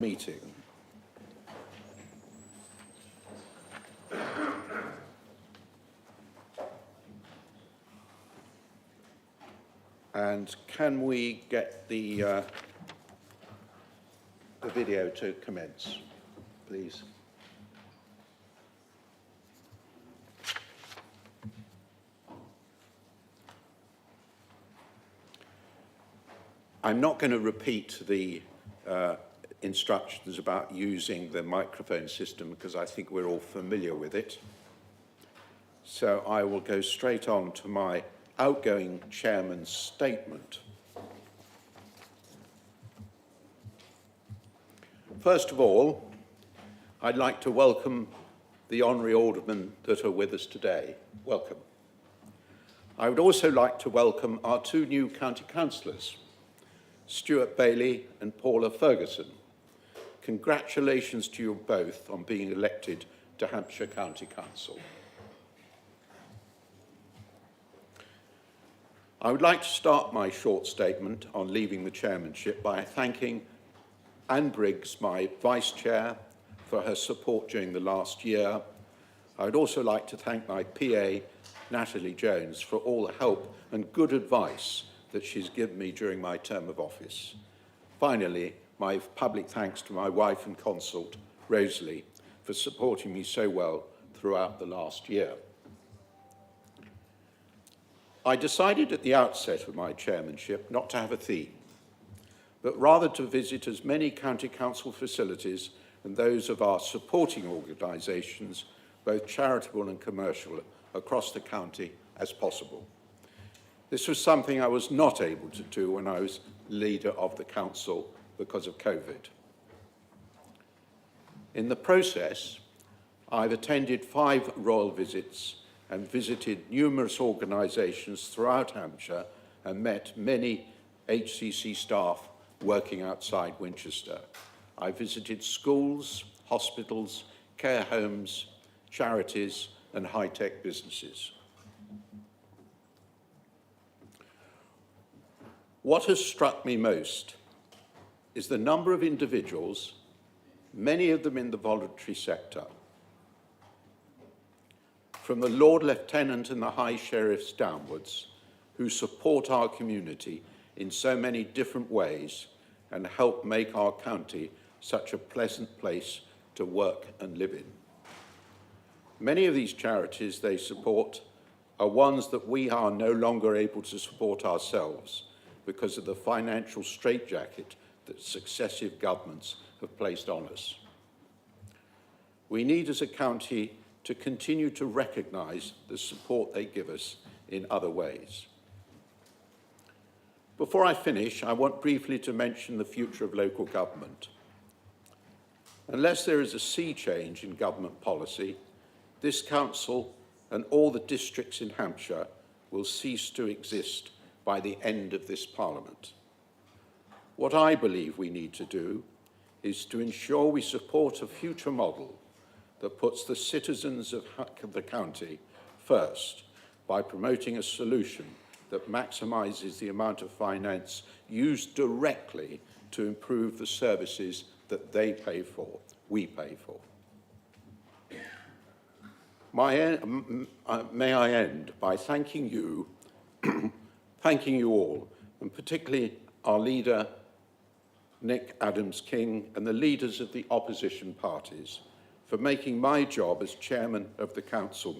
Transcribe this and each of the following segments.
meeting. And can we get the video to commence, please? I'm not going to repeat the instructions about using the microphone system because I think we're all familiar with it. So I will go straight on to my outgoing chairman's statement. First of all, I'd like to welcome the honorary aldermen that are with us today. Welcome. I would also like to welcome our two new county councillors, Stuart Bailey and Paula Ferguson. Congratulations to you both on being elected to Hampshire County Council. I would like to start my short statement on leaving the chairmanship by thanking Anne Briggs, my vice chair, for her support during the last year. I would also like to thank my PA, Natalie Jones, for all the help and good advice that she's given me during my term of office. Finally, my public thanks to my wife and consort, Rosalie, for supporting me so well throughout the last year. I decided at the outset of my chairmanship not to have a theme, but rather to visit as many county council facilities and those of our supporting organisations, both charitable and commercial, across the county as possible. This was something I was not able to do when I was leader of the council because of COVID. In the process, I've attended 5 royal visits and visited numerous organisations throughout Hampshire and met many HCC staff working outside Winchester. I visited schools, hospitals, care homes, charities and high-tech businesses. What has struck me most is the number of individuals, many of them in the voluntary sector, from the Lord Lieutenant and the High Sheriffs downwards, who support our community in so many different ways and help make our county such a pleasant place to work and live in. Many of these charities they support are ones that we are no longer able to support ourselves because of the financial straitjacket that successive governments have placed on us. We need as a county to continue to recognise the support they give us in other ways. Before I finish, I want briefly to mention the future of local government. Unless there is a sea change in government policy, this council and all the districts in Hampshire will cease to exist by the end of this Parliament. What I believe we need to do is to ensure we support a future model that puts the citizens of the county first by promoting a solution that maximises the amount of finance used directly to improve the services that they pay for, we pay for. May I end by thanking you, thanking you all, and particularly our leader, Nick Adams-King, and the leaders of the opposition parties for making my job as chairman of the council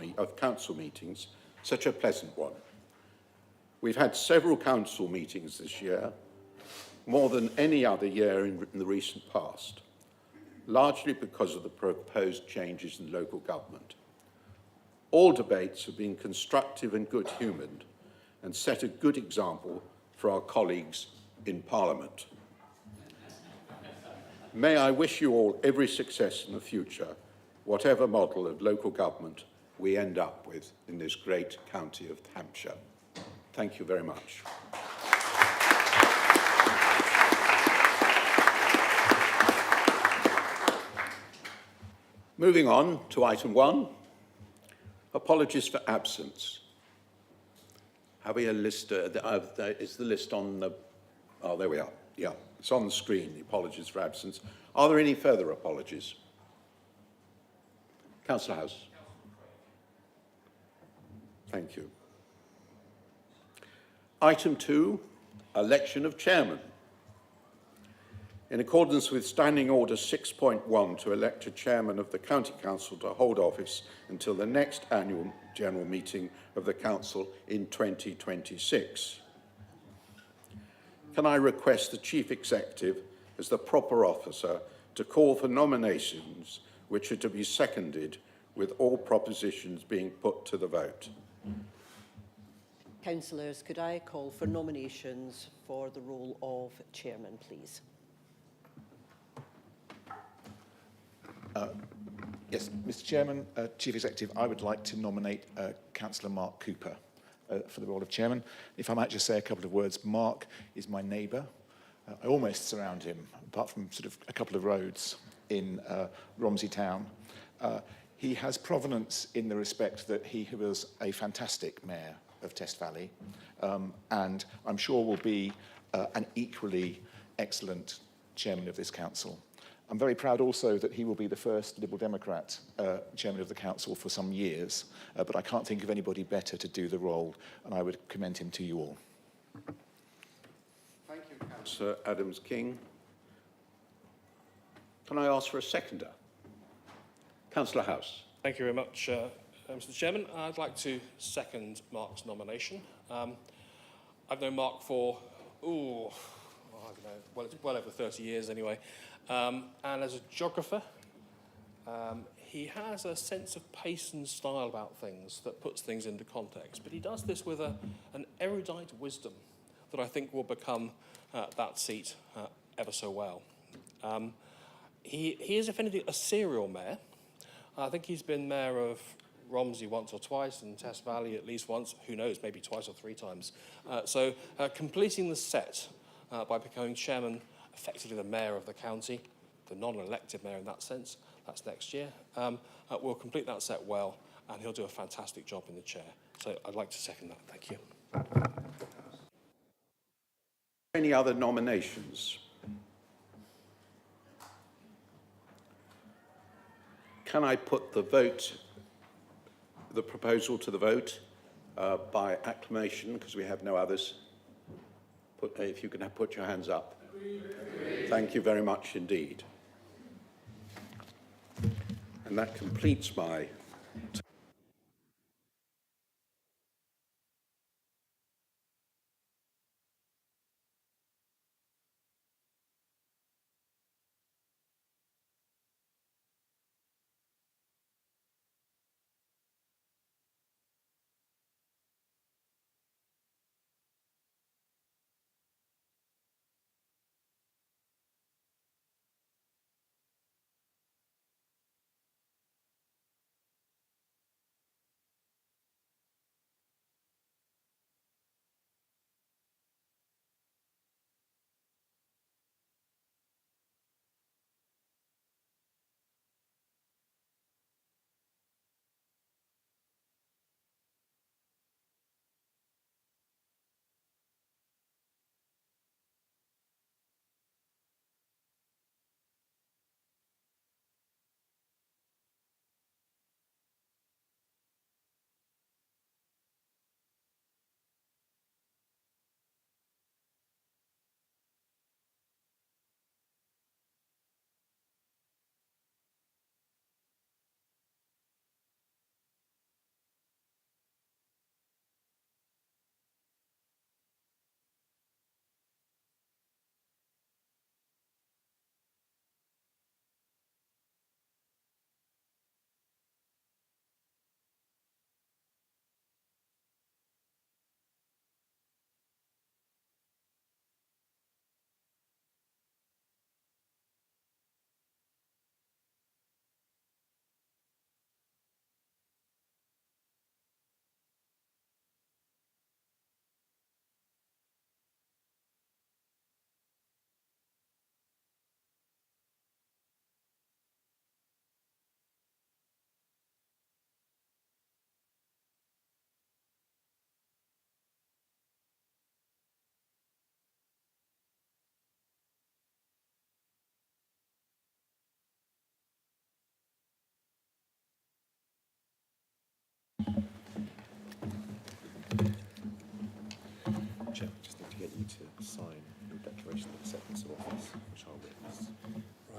meetings such a pleasant one. We've had several council meetings this year, more than any other year in the recent past, largely because of the proposed changes in local government. All debates have been constructive and good-humoured and set a good example for our colleagues in Parliament. May I wish you all every success in the future, whatever model of local government we end up with in this great county of Hampshire. Thank you very much. Moving on to item 1, apologies for absence. Have we a list? Is the list on the... Oh, there we are. Yeah, it's on the screen, the apologies for absence. Are there any further apologies? Councillor House. Thank you. Item 2, election of chairman. In accordance with Standing Order 6.1 to elect a chairman of the County Council to hold office until the next annual general meeting of the Council in 2026. Can I request the Chief Executive, as the proper officer, to call for nominations which are to be seconded, with all propositions being put to the vote? Councillors, could I call for nominations for the role of chairman, please? Yes, Mr. Chairman, Chief Executive, I would like to nominate Councillor Mark Cooper for the role of chairman. If I might just say a couple of words, Mark is my neighbour. I almost surround him, apart from sort of a couple of roads in Romsey Town. He has provenance in the respect that he was a fantastic mayor of Test Valley, and I'm sure will be an equally excellent chairman of this council. I'm very proud also that he will be the first Liberal Democrat chairman of the council for some years, but I can't think of anybody better to do the role, and I would commend him to you all. Thank you, Councillor Adams-King. Can I ask for a seconder? Councillor House. Thank you very much, Mr. Chairman. I'd like to second Mark's nomination. I've known Mark for, I don't know, well, it's well over 30 years anyway. And as a geographer, he has a sense of pace and style about things that puts things into context. But he does this with an erudite wisdom that I think will become that seat ever so well. He is, if anything, a serial mayor. I think he's been mayor of Romsey once or twice, and Test Valley at least once, who knows, maybe twice or three times. So completing the set by becoming chairman, effectively the mayor of the county, the non-elected mayor in that sense, that's next year, will complete that set well, and he'll do a fantastic job in the chair. So I'd like to second that. Thank you. Any other nominations? Can I put the proposal to the vote by acclamation, because we have no others? If you can put your hands up. Agreed. Thank you very much indeed. And that completes my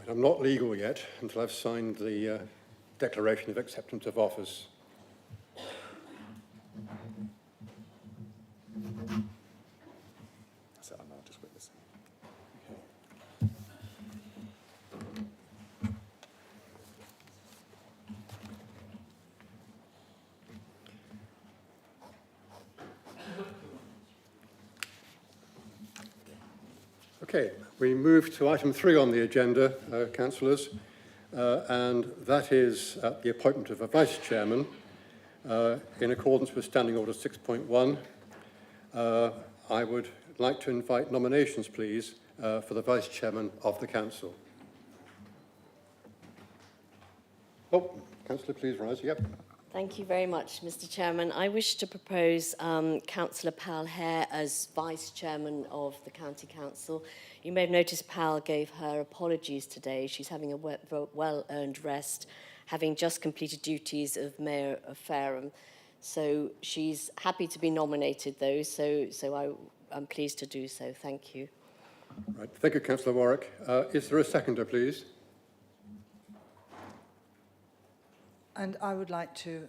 I'm not legal yet until I've signed the Declaration of Acceptance of Office. So I'm now just witnessing. Okay, we move to item 3 on the agenda, councillors, and that is the appointment of a vice chairman in accordance with Standing Order 6.1. I would like to invite nominations, please, for the vice chairman of the council. Oh, councillor, please rise. Yep. Thank you very much, Mr. Chairman. I wish to propose Councillor Pal Hare as Vice Chairman of the County Council. You may have noticed Pal gave her apologies today. She's having a well-earned rest, having just completed duties of Mayor of Fareham. So she's happy to be nominated, though, so I'm pleased to do so. Thank you. Right. Thank you, Councillor Warwick. Is there a seconder, please? And I would like to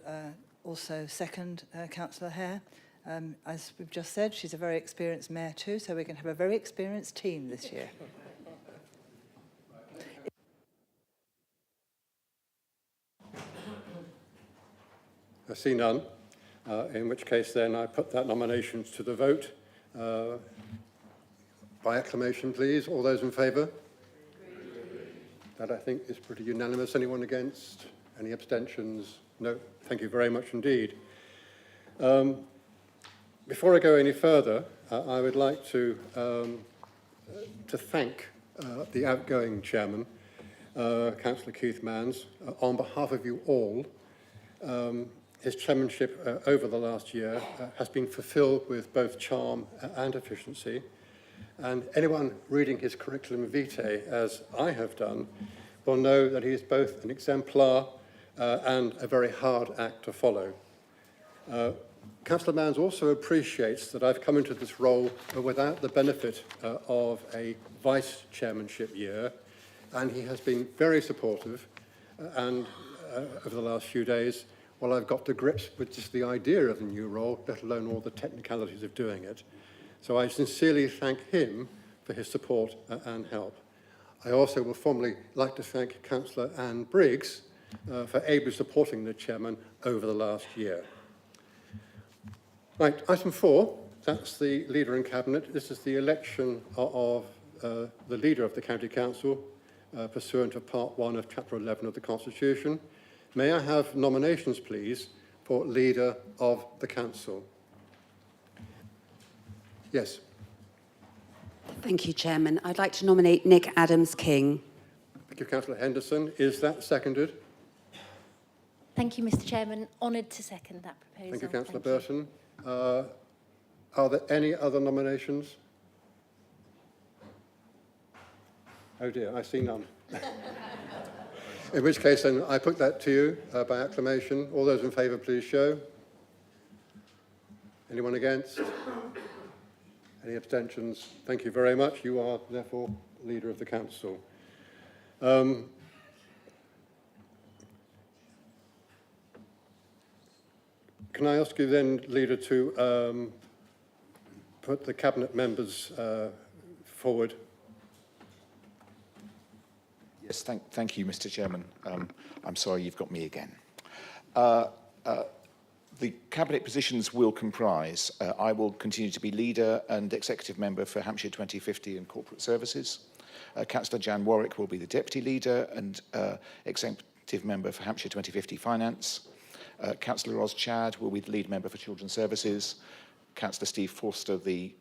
also second Councillor Hare. As we've just said, she's a very experienced mayor too, so we're going to have a very experienced team this year. I see none, in which case then I put that nomination to the vote. By acclamation, please. All those in favour? That, I think, is pretty unanimous. Anyone against? Any abstentions? No. Thank you very much indeed. Before I go any further, I would like to thank the outgoing chairman, Councillor Keith Manns, on behalf of you all. His chairmanship over the last year has been fulfilled with both charm and efficiency. And anyone reading his curriculum vitae, as I have done, will know that he is both an exemplar and a very hard act to follow. Councillor Manns also appreciates that I've come into this role without the benefit of a vice chairmanship year, and he has been very supportive and over the last few days, while I've got to grips with just the idea of the new role, let alone all the technicalities of doing it. So I sincerely thank him for his support and help. I also will formally like to thank Councillor Anne Briggs for ably supporting the chairman over the last year. Right, item 4, that's the leader in cabinet. This is the election of the leader of the county council pursuant to part 1 of chapter 11 of the Constitution. May I have nominations, please, for leader of the council? Yes. Thank you, Chairman. I'd like to nominate Nick Adams-King. Thank you, Councillor Henderson. Is that seconded? Thank you, Mr. Chairman. Honoured to second that proposal. Thank you, Councillor Burton. Are there any other nominations? Oh dear, I see none. In which case, then, I put that to you by acclamation. All those in favour, please show. Anyone against? Any abstentions? Thank you very much. You are, therefore, leader of the council. Can I ask you then, leader, to put the cabinet members forward? Yes, thank you, Mr. Chairman. I'm sorry you've got me again. The cabinet positions will comprise, I will continue to be leader and executive member for Hampshire 2050 and corporate services. Councillor Jan Warwick will be the deputy leader and executive member for Hampshire 2050 finance. Councillor Ros Chad will be the lead member for children's services. Councillor Steve Forster, the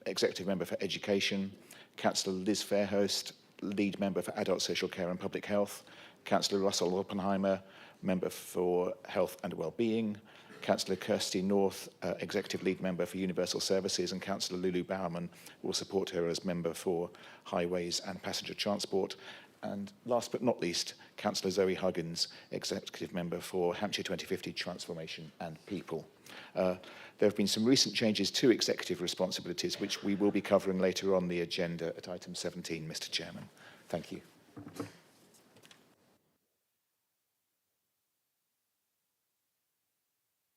executive member for education. Councillor Liz Fairhost, lead member for adult social care and public health. Councillor Russell Oppenheimer, member for health and wellbeing. Councillor Kirsty North, executive lead member for universal services, and Councillor Lulu Bowerman will support her as member for highways and passenger transport. And last but not least, Councillor Zoe Huggins, executive member for Hampshire 2050 Transformation and People. There have been some recent changes to executive responsibilities, which we will be covering later on the agenda at item 17, Mr. Chairman. Thank you.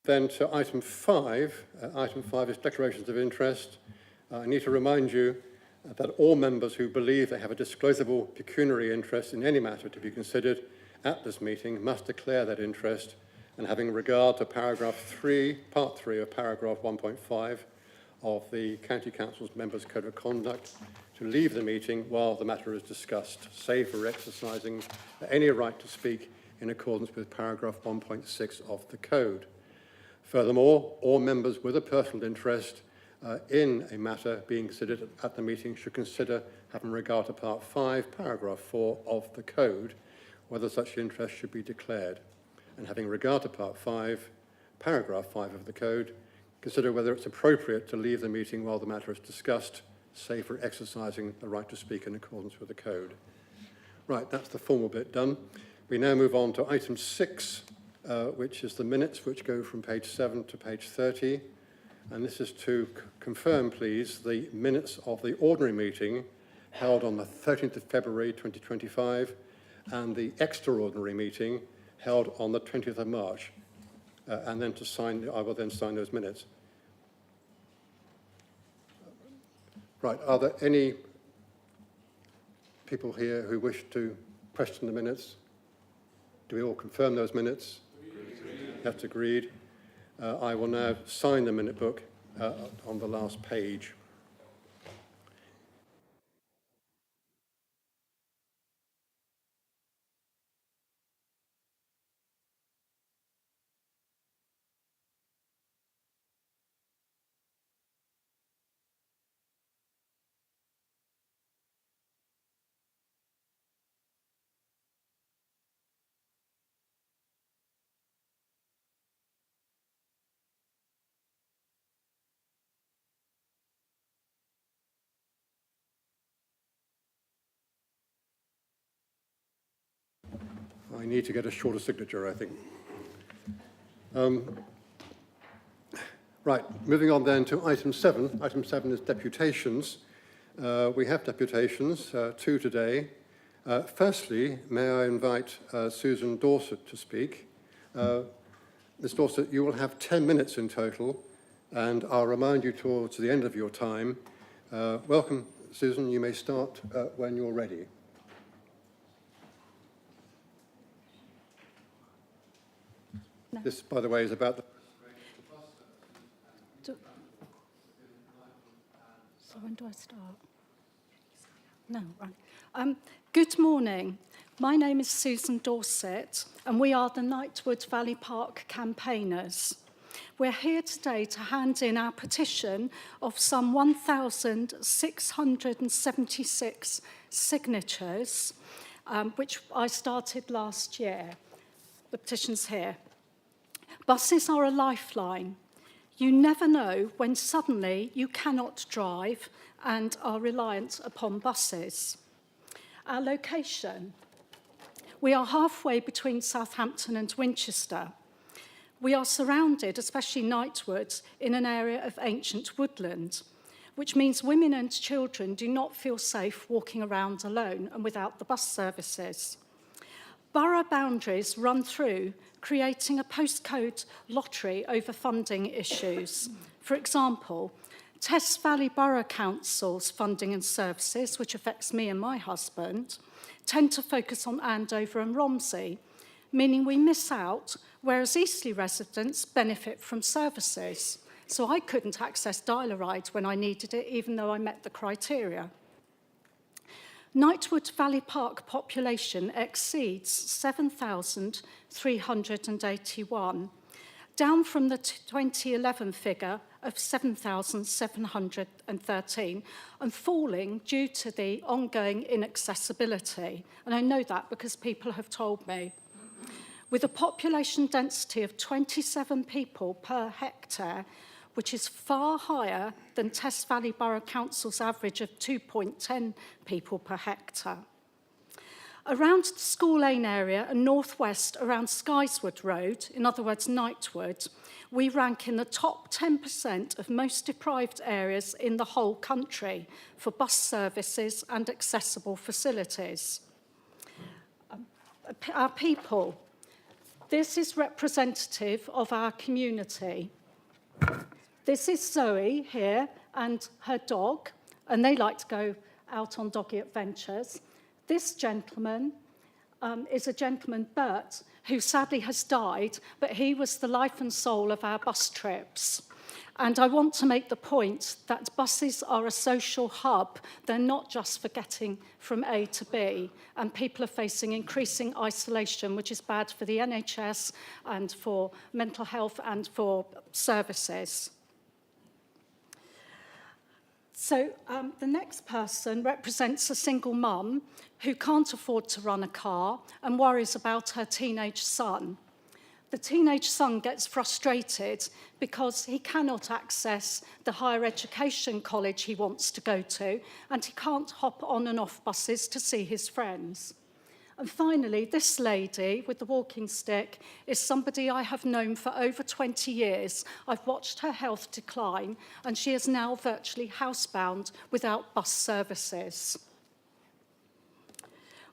Then to item 5. Item 5 is declarations of interest. I need to remind you that all members who believe they have a disclosable pecuniary interest in any matter to be considered at this meeting must declare that interest, and having regard to paragraph 3, part 3 of paragraph 1.5 of the County Council's Members' Code of Conduct, to leave the meeting while the matter is discussed, save for exercising any right to speak in accordance with paragraph 1.6 of the Code. Furthermore, all members with a personal interest in a matter being considered at the meeting should consider, having regard to part 5, paragraph 4 of the Code, whether such interest should be declared. And having regard to part 5, paragraph 5 of the Code, consider whether it's appropriate to leave the meeting while the matter is discussed, save for exercising the right to speak in accordance with the Code. Right, that's the formal bit done. We now move on to item 6, which is the minutes, which go from page 7 to page 30. And this is to confirm, please, the minutes of the ordinary meeting held on the 13th of February 2025 and the extraordinary meeting held on the 20th of March. And then to sign, I will then sign those minutes. Right, are there any people here who wish to question the minutes? Do we all confirm those minutes? That's agreed. I will now sign the minute book on the last page. I need to get a shorter signature, I think. Right, moving on then to item 7. Item 7 is deputations. We have deputations, 2 today. Firstly, may I invite Susan Dorset to speak. Ms. Dorset, you will have 10 minutes in total, and I'll remind you towards the end of your time. Welcome, Susan. You may start when you're ready. No. This, by the way, is about the... So when do I start? No, right. Good morning. My name is Susan Dorset, and we are the Knightwood Valley Park campaigners. We're here today to hand in our petition of some 1,676 signatures, which I started last year. The petition's here. Buses are a lifeline. You never know when suddenly you cannot drive and are reliant upon buses. Our location. We are halfway between Southampton and Winchester. We are surrounded, especially Knightwood, in an area of ancient woodland, which means women and children do not feel safe walking around alone and without the bus services. Borough boundaries run through, creating a postcode lottery over funding issues. For example, Tess Valley Borough Council's funding and services, which affects me and my husband, tend to focus on Andover and Romsey, meaning we miss out, whereas Eastleigh residents benefit from services. So I couldn't access Dial-A-Ride when I needed it, even though I met the criteria. Knightwood Valley Park population exceeds 7,381, down from the 2011 figure of 7,713, and falling due to the ongoing inaccessibility. And I know that because people have told me. With a population density of 27 people per hectare, which is far higher than Tess Valley Borough Council's average of 2.10 people per hectare. Around the School Lane area and northwest around Skyswood Road, in other words Knightwood, we rank in the top 10% of most deprived areas in the whole country for bus services and accessible facilities. our people. This is representative of our community. This is Zoe here and her dog, and they like to go out on doggy adventures. This gentleman is a gentleman, Bert, who sadly has died, but he was the life and soul of our bus trips. And I want to make the point that buses are a social hub. They're not just for getting from A to B, and people are facing increasing isolation, which is bad for the NHS and for mental health and for services. So the next person represents a single mum who can't afford to run a car and worries about her teenage son. The teenage son gets frustrated because he cannot access the higher education college he wants to go to, and he can't hop on and off buses to see his friends. And finally, this lady with the walking stick is somebody I have known for over 20 years. I've watched her health decline, and she is now virtually housebound without bus services.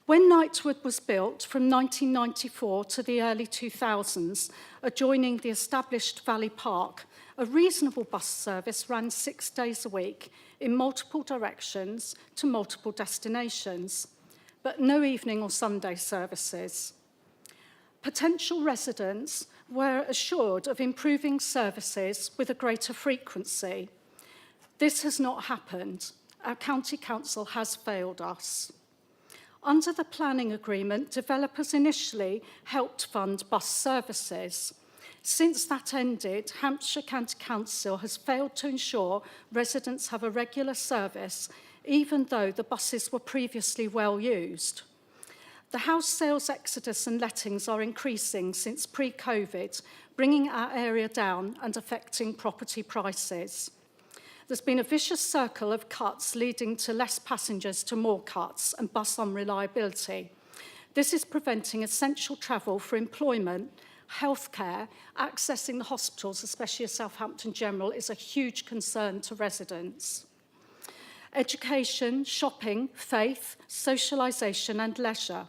When Knightwood was built from 1994 to the early 2000s, adjoining the established Valley Park, a reasonable bus service ran 6 days a week in multiple directions to multiple destinations, but no evening or Sunday services. Potential residents were assured of improving services with a greater frequency. This has not happened. Our county council has failed us. Under the planning agreement, developers initially helped fund bus services. Since that ended, Hampshire County Council has failed to ensure residents have a regular service, even though the buses were previously well used. The house sales exodus and lettings are increasing since pre-COVID, bringing our area down and affecting property prices. There's been a vicious circle of cuts leading to less passengers to more cuts and bus unreliability. This is preventing essential travel for employment, healthcare. Accessing the hospitals, especially at Southampton General, is a huge concern to residents. Education, shopping, faith, socialisation and leisure.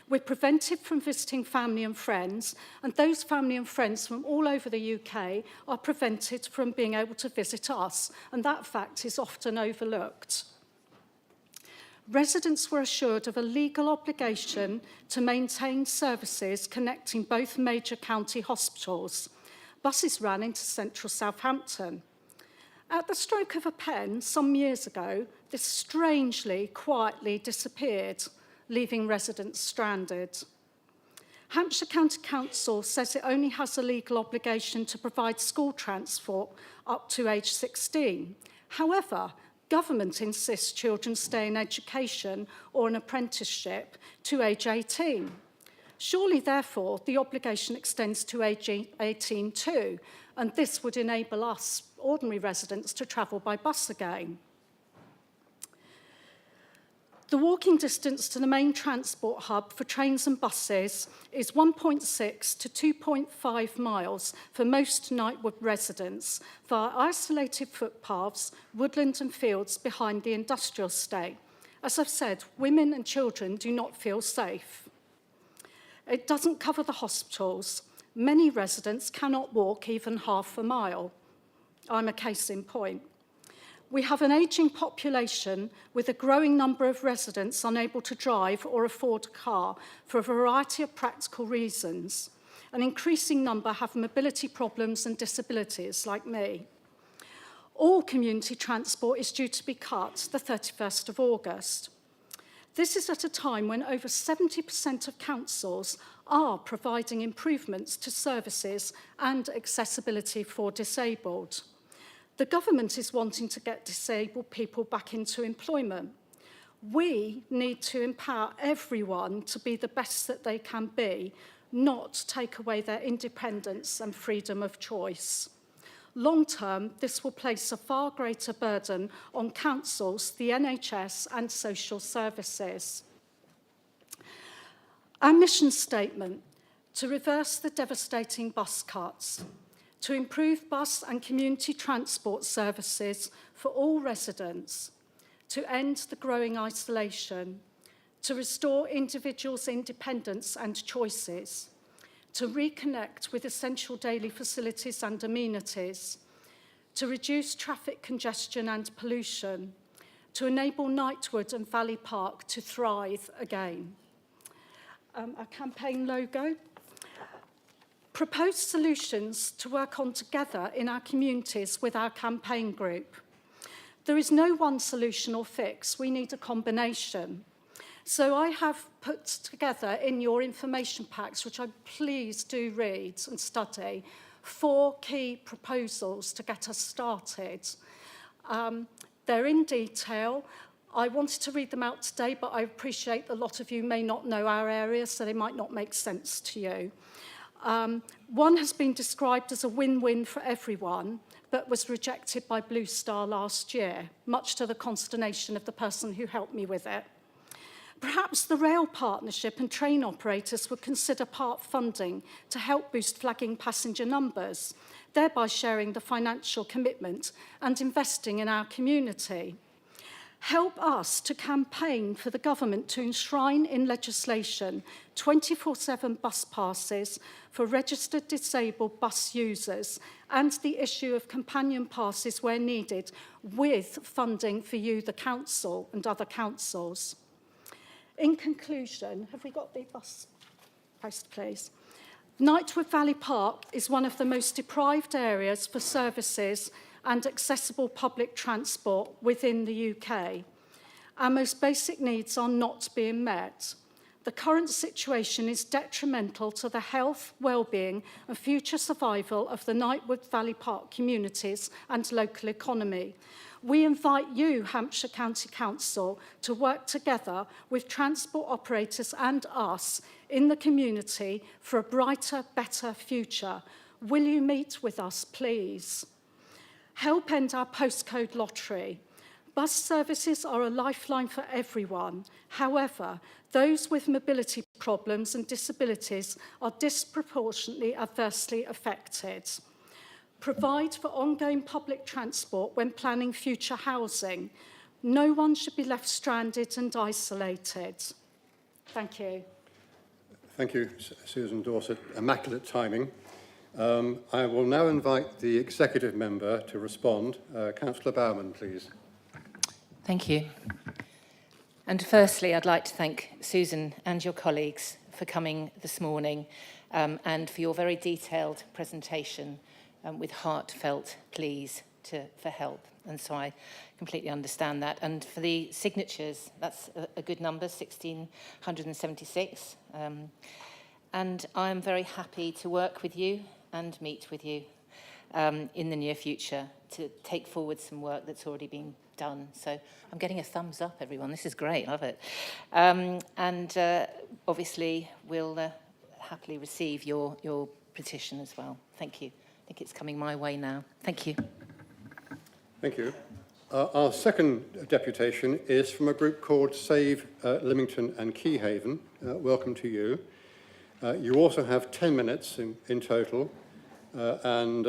We're prevented from visiting family and friends, and those family and friends from all over the UK are prevented from being able to visit us, and that fact is often overlooked. Residents were assured of a legal obligation to maintain services connecting both major county hospitals. Buses ran into central Southampton. At the stroke of a pen, some years ago, this strangely, quietly disappeared, leaving residents stranded. Hampshire County Council says it only has a legal obligation to provide school transport up to age 16. However, government insists children stay in education or an apprenticeship to age 18. Surely, therefore, the obligation extends to age 18 too, and this would enable us, ordinary residents, to travel by bus again. The walking distance to the main transport hub for trains and buses is 1.6 to 2.5 miles for most Knightwood residents via isolated footpaths, woodland and fields behind the industrial estate. As I've said, women and children do not feel safe. It doesn't cover the hospitals. Many residents cannot walk even half a mile. I'm a case in point. We have an ageing population with a growing number of residents unable to drive or afford a car for a variety of practical reasons. An increasing number have mobility problems and disabilities, like me. All community transport is due to be cut the 31st of August. This is at a time when over 70% of councils are providing improvements to services and accessibility for disabled. The government is wanting to get disabled people back into employment. We need to empower everyone to be the best that they can be, not take away their independence and freedom of choice. Long term, this will place a far greater burden on councils, the NHS and social services. Our mission statement: to reverse the devastating bus cuts, to improve bus and community transport services for all residents, to end the growing isolation, to restore individuals' independence and choices, to reconnect with essential daily facilities and amenities, to reduce traffic congestion and pollution, to enable Knightwood and Valley Park to thrive again. Our campaign logo. Propose solutions to work on together in our communities with our campaign group. There is no one solution or fix, we need a combination. So I have put together in your information packs, which I please do read and study, 4 key proposals to get us started. They're in detail. I wanted to read them out today, but I appreciate a lot of you may not know our area, so they might not make sense to you. One has been described as a win-win for everyone, but was rejected by Blue Star last year, much to the consternation of the person who helped me with it. Perhaps the rail partnership and train operators would consider part funding to help boost flagging passenger numbers, thereby sharing the financial commitment and investing in our community. Help us to campaign for the government to enshrine in legislation 24/7 bus passes for registered disabled bus users and the issue of companion passes where needed, with funding for you, the council, and other councils. In conclusion, have we got the bus post, please? Knightwood Valley Park is one of the most deprived areas for services and accessible public transport within the UK. Our most basic needs are not being met. The current situation is detrimental to the health, well-being and future survival of the Knightwood Valley Park communities and local economy. We invite you, Hampshire County Council, to work together with transport operators and us in the community for a brighter, better future. Will you meet with us, please? Help end our postcode lottery. Bus services are a lifeline for everyone. However, those with mobility problems and disabilities are disproportionately adversely affected. Provide for ongoing public transport when planning future housing. No one should be left stranded and isolated. Thank you. Thank you, Susan Dorset. Immaculate timing. I will now invite the executive member to respond. Councillor Bowman, please. Thank you. And firstly, I'd like to thank Susan and your colleagues for coming this morning and for your very detailed presentation with heartfelt pleas for help. And so I completely understand that. And for the signatures, that's a good number, 1,676. And I'm very happy to work with you and meet with you in the near future to take forward some work that's already been done. So I'm getting a thumbs up, everyone. This is great. Love it. Obviously, we'll happily receive your petition as well. Thank you. I think it's coming my way now. Thank you. Thank you. Our second deputation is from a group called Save Lymington and Keyhaven. Welcome to you. You also have 10 minutes in total, and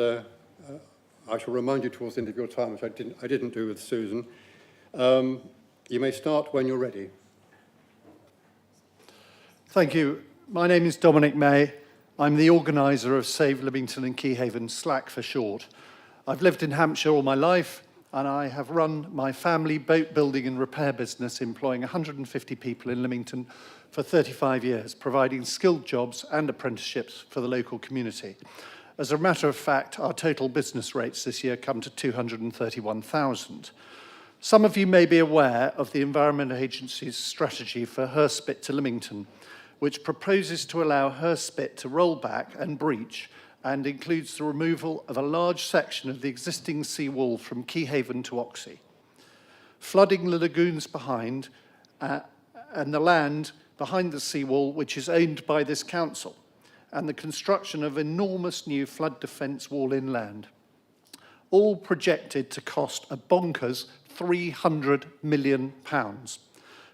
I shall remind you towards the end of your time, which I didn't do with Susan. You may start when you're ready. Thank you. My name is Dominic May. I'm the organiser of Save Lymington and Keyhaven, SLAC for short. I've lived in Hampshire all my life, and I have run my family boat building and repair business, employing 150 people in Lymington for 35 years, providing skilled jobs and apprenticeships for the local community. As a matter of fact, our total business rates this year come to 231,000. Some of you may be aware of the Environment Agency's strategy for Hurstpit to Lymington, which proposes to allow Hurstpit to roll back and breach, and includes the removal of a large section of the existing seawall from Keyhaven to Oxley, flooding the lagoons behind and the land behind the seawall, which is owned by this council, and the construction of enormous new flood defence wall inland, all projected to cost a bonkers £300 million.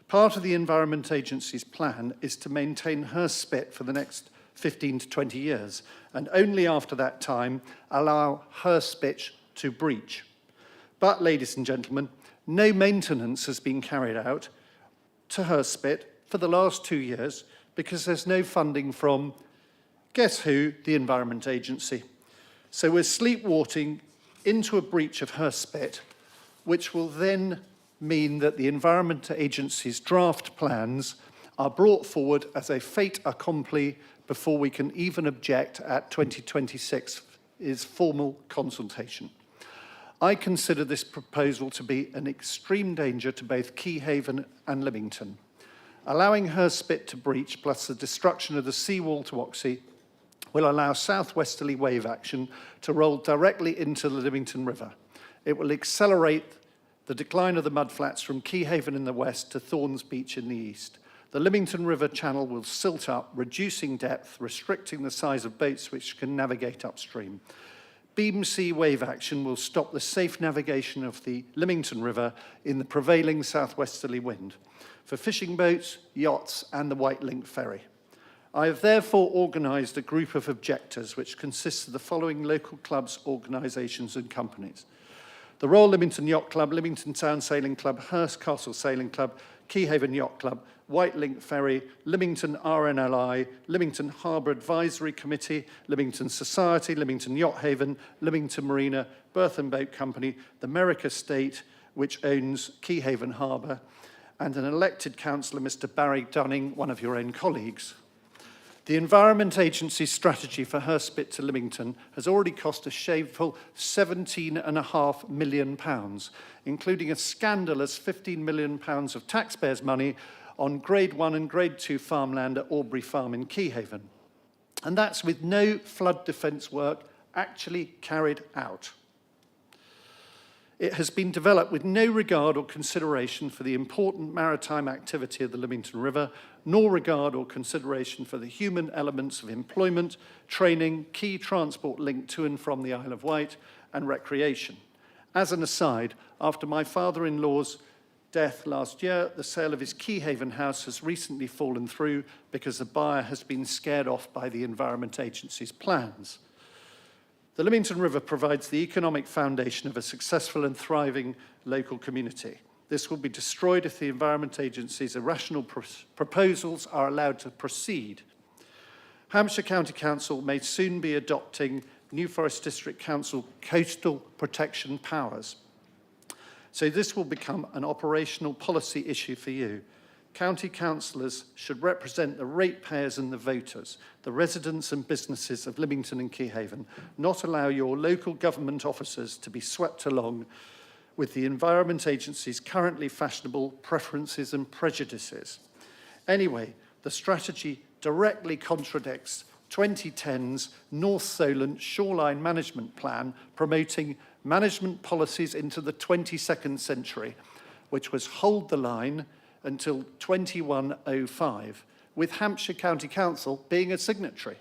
Part of the Environment Agency's plan is to maintain Hurstpit for the next 15 to 20 years, and only after that time allow Hurstpit to breach. But, ladies and gentlemen, no maintenance has been carried out to Hurstpit for the last 2 years because there's no funding from, guess who, the Environment Agency. So we're sleepwalking into a breach of her spit, which will then mean that the Environment Agency's draft plans are brought forward as a fait accompli before we can even object at 2026 is formal consultation. I consider this proposal to be an extreme danger to both Keyhaven and Lymington. Allowing her spit to breach, plus the destruction of the seawall to Oxley, will allow southwesterly wave action to roll directly into the Lymington River. It will accelerate the decline of the mudflats from Keyhaven in the west to Thorns Beach in the east. The Lymington River channel will silt up, reducing depth, restricting the size of boats which can navigate upstream. Beam sea wave action will stop the safe navigation of the Lymington River in the prevailing southwesterly wind for fishing boats, yachts, and the White Link ferry. I have therefore organised a group of objectors which consists of the following local clubs, organisations and companies. The Royal Lymington Yacht Club, Lymington Town Sailing Club, Hurst Castle Sailing Club, Keyhaven Yacht Club, White Link Ferry, Lymington RNLI, Lymington Harbour Advisory Committee, Lymington Society, Lymington Yacht Haven, Lymington Marina, Berth and Boat Company, the Merrick Estate, which owns Keyhaven Harbour, and an elected councillor, Mr. Barry Dunning, one of your own colleagues. The Environment Agency's strategy for her spit to Lymington has already cost a shameful £17.5 million, including a scandalous £15 million of taxpayers' money on Grade 1 and Grade 2 farmland at Aubrey Farm in Keyhaven. And that's with no flood defence work actually carried out. It has been developed with no regard or consideration for the important maritime activity of the Lymington River, nor regard or consideration for the human elements of employment, training, key transport link to and from the Isle of Wight, and recreation. As an aside, after my father-in-law's death last year, the sale of his Keyhaven house has recently fallen through because the buyer has been scared off by the Environment Agency's plans. The Lymington River provides the economic foundation of a successful and thriving local community. This will be destroyed if the Environment Agency's irrational proposals are allowed to proceed. Hampshire County Council may soon be adopting New Forest District Council coastal protection powers. So this will become an operational policy issue for you. County councillors should represent the ratepayers and the voters, the residents and businesses of Lymington and Keyhaven, not allow your local government officers to be swept along with the Environment Agency's currently fashionable preferences and prejudices. Anyway, the strategy directly contradicts 2010's North Solent Shoreline Management Plan promoting management policies into the 22nd century, which was hold the line until 2105, with Hampshire County Council being a signatory.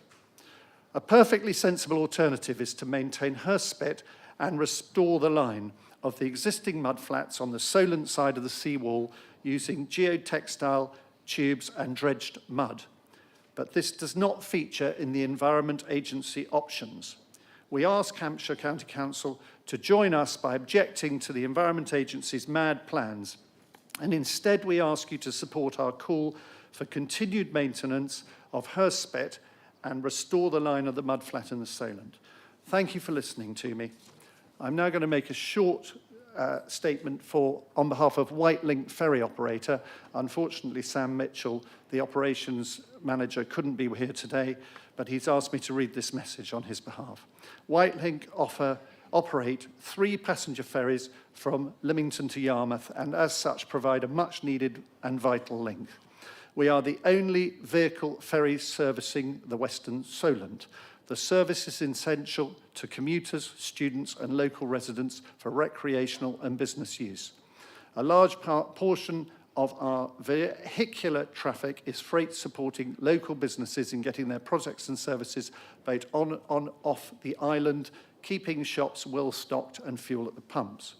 A perfectly sensible alternative is to maintain her spit and restore the line of the existing mudflats on the Solent side of the seawall using geotextile tubes and dredged mud. But this does not feature in the Environment Agency options. We ask Hampshire County Council to join us by objecting to the Environment Agency's mad plans, and instead we ask you to support our call for continued maintenance of her spit and restore the line of the mudflat in the Solent. Thank you for listening to me. I'm now going to make a short statement on behalf of White Link Ferry operator. Unfortunately, Sam Mitchell, the operations manager, couldn't be here today, but he's asked me to read this message on his behalf. White Link operate 3 passenger ferries from Lymington to Yarmouth, and as such provide a much needed and vital link. We are the only vehicle ferry servicing the Western Solent. The service is essential to commuters, students and local residents for recreational and business use. A large portion of our vehicular traffic is freight supporting local businesses in getting their products and services both on and off the island, keeping shops well stocked and fuel at the pumps.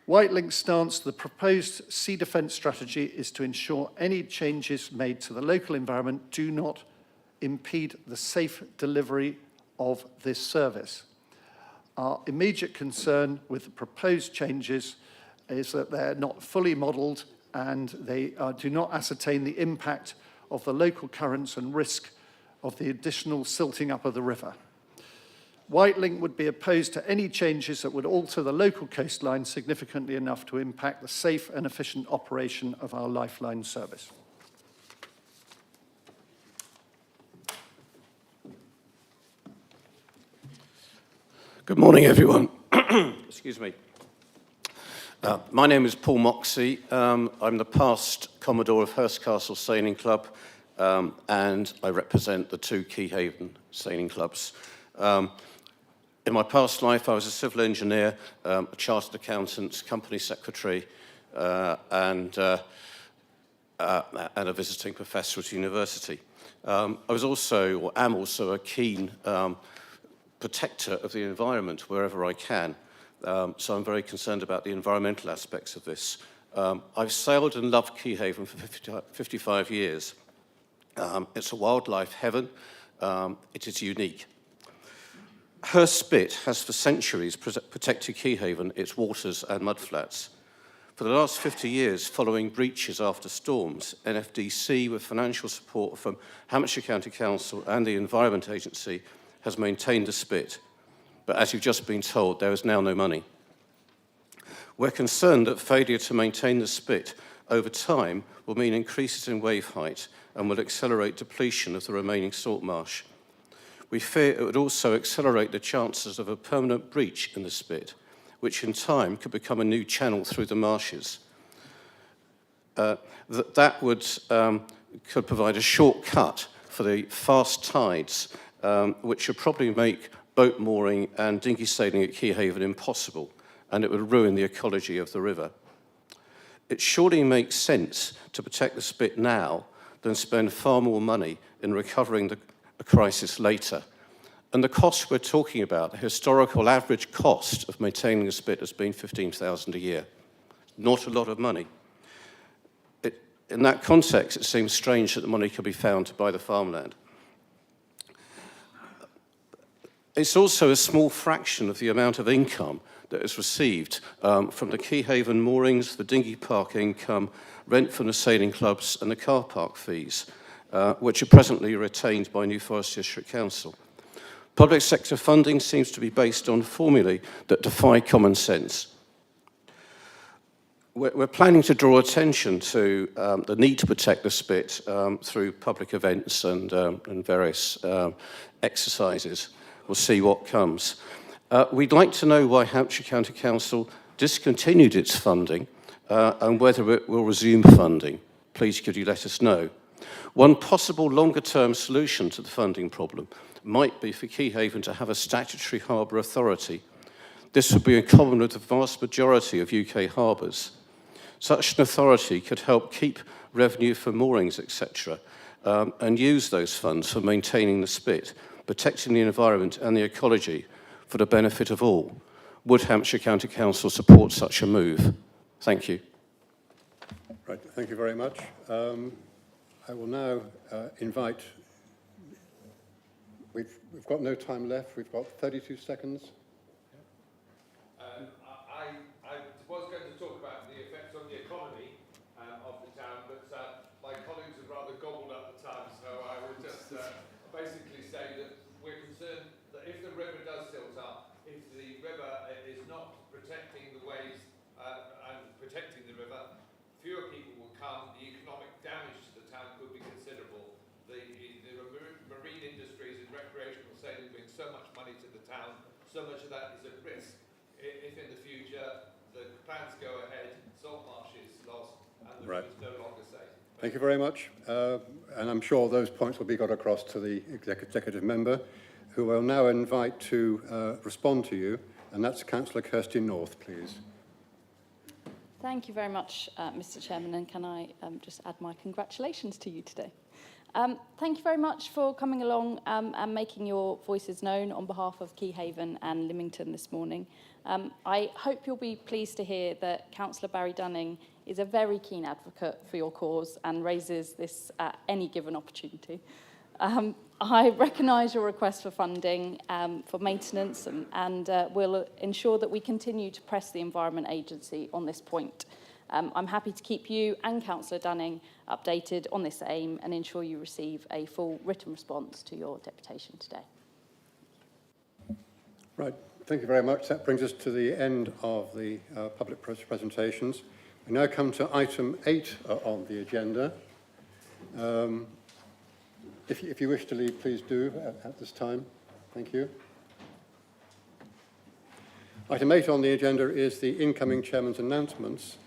White Link's stance to the proposed sea defence strategy is to ensure any changes made to the local environment do not impede the safe delivery of this service. Our immediate concern with the proposed changes is that they're not fully modelled and they do not ascertain the impact of the local currents and risk of the additional silting up of the river. Whitelink would be opposed to any changes that would alter the local coastline significantly enough to impact the safe and efficient operation of our lifeline service. Good morning, everyone. Excuse me. My name is Paul Moxey. I'm the past Commodore of Hurst Castle Sailing Club, and I represent the two Keyhaven sailing clubs. In my past life, I was a civil engineer, a chartered accountant, company secretary, and a visiting professor at university. I was also, or am also, a keen protector of the environment wherever I can. So I'm very concerned about the environmental aspects of this. I've sailed and loved Keyhaven for 55 years. It's a wildlife heaven. It is unique. Hurst Spit has for centuries protected Keyhaven, its waters and mudflats. For the last 50 years, following breaches after storms, NFDC, with financial support from Hampshire County Council and the Environment Agency, has maintained the spit. But as you've just been told, there is now no money. We're concerned that failure to maintain the spit over time will mean increases in wave height and will accelerate depletion of the remaining salt marsh. We fear it would also accelerate the chances of a permanent breach in the spit, which in time could become a new channel through the marshes. That could provide a shortcut for the fast tides, which would probably make boat mooring and dinghy sailing at Keyhaven impossible, and it would ruin the ecology of the river. It surely makes sense to protect the spit now than spend far more money in recovering a crisis later. And the cost we're talking about, the historical average cost of maintaining the spit has been $15,000 a year. Not a lot of money. In that context, it seems strange that the money could be found to buy the farmland. It's also a small fraction of the amount of income that is received from the Keyhaven moorings, the dinghy park income, rent from the sailing clubs, and the car park fees, which are presently retained by New Forest District Council. Public sector funding seems to be based on formulae that defy common sense. We're planning to draw attention to the need to protect the spit through public events and various exercises. We'll see what comes. We'd like to know why Hampshire County Council discontinued its funding and whether it will resume funding. Please could you let us know? One possible longer-term solution to the funding problem might be for Keyhaven to have a statutory harbour authority. This would be in common with the vast majority of UK harbours. Such an authority could help keep revenue for moorings, etc., and use those funds for maintaining the spit, protecting the environment and the ecology for the benefit of all. Would Hampshire County Council support such a move? Thank you. Right, thank you very much. I will now invite, we've got no time left, we've got 32 seconds. I was going to talk about the effects on the economy of the town, but my colleagues have rather gobbled up the time, so I would just basically say that we're concerned that if the river does tilt up, if the river is not protecting the waves and protecting the river, fewer people will come, the economic damage to the town could be considerable. The marine industries and recreational sailing bring so much money to the town, so much of that is at risk. If in the future the plans go ahead, salt marsh is lost and the river is no longer safe. Thank you very much. And I'm sure those points will be got across to the executive member, who will now invite to respond to you, and that's Councillor Kirsty North, please. Thank you very much, Mr. Chairman, and can I just add my congratulations to you today. Thank you very much for coming along and making your voices known on behalf of Keyhaven and Lymington this morning. I hope you'll be pleased to hear that Councillor Barry Dunning is a very keen advocate for your cause and raises this at any given opportunity. I recognise your request for funding for maintenance and will ensure that we continue to press the Environment Agency on this point. I'm happy to keep you and Councillor Dunning updated on this aim and ensure you receive a full written response to your deputation today. Right, thank you very much. That brings us to the end of the public presentations. We now come to item 8 on the agenda. If you wish to leave, please do at this time. Thank you. Item 8 on the agenda is the incoming chairman's announcements.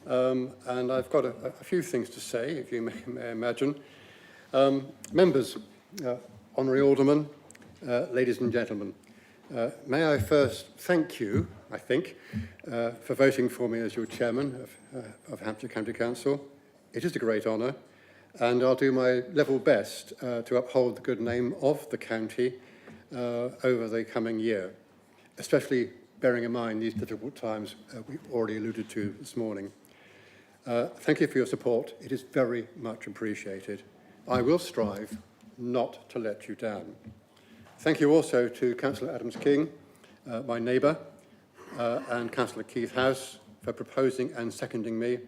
And I've got a few things to say, if you may imagine. Members, honorary aldermen, ladies and gentlemen, may I first thank you, I think, for voting for me as your chairman of Hampshire County Council. It is a great honour, and I'll do my level best to uphold the good name of the county over the coming year, especially bearing in mind these difficult times we've already alluded to this morning. Thank you for your support. It is very much appreciated. I will strive not to let you down. Thank you also to Councillor Adams-King, my neighbour, and Councillor Keith House for proposing and seconding me.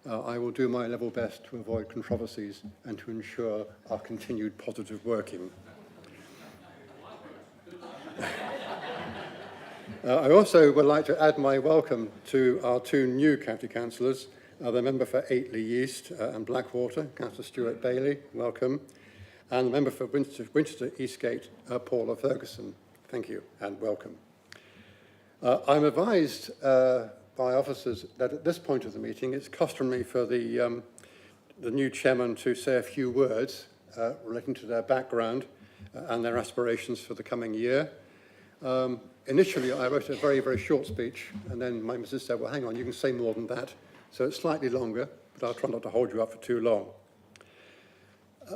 I will do my level best to avoid controversies and to ensure our continued positive working. I also would like to add my welcome to our 2 new county councillors, the member for Aitley East and Blackwater, Councillor Stuart Bailey, welcome, and the member for Winchester Eastgate, Paula Ferguson. Thank you and welcome. I'm advised by officers that at this point of the meeting it's customary for the new chairman to say a few words relating to their background and their aspirations for the coming year. Initially, I wrote a very, very short speech, and then my missus said, well, hang on, you can say more than that. So it's slightly longer, but I'll try not to hold you up for too long.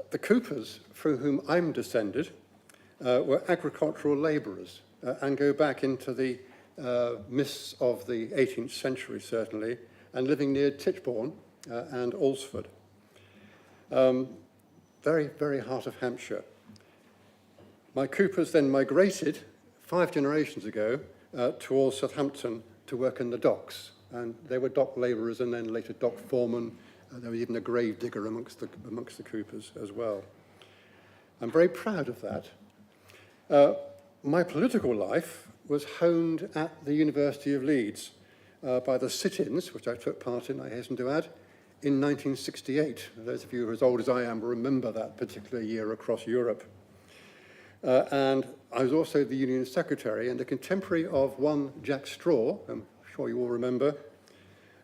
The Coopers, through whom I'm descended, were agricultural labourers and go back into the mists of the 18th century, certainly, and living near Titchbourne and Alresford. Very, very heart of Hampshire. My Coopers then migrated 5 generations ago towards Southampton to work in the docks. And they were dock labourers and then later dock foremen. There was even a grave digger amongst the Coopers as well. I'm very proud of that. My political life was honed at the University of Leeds by the sit-ins, which I took part in, I hasten to add, in 1968. Those of you as old as I am will remember that particular year across Europe. And I was also the Union Secretary and a contemporary of one Jack Straw, I'm sure you all remember,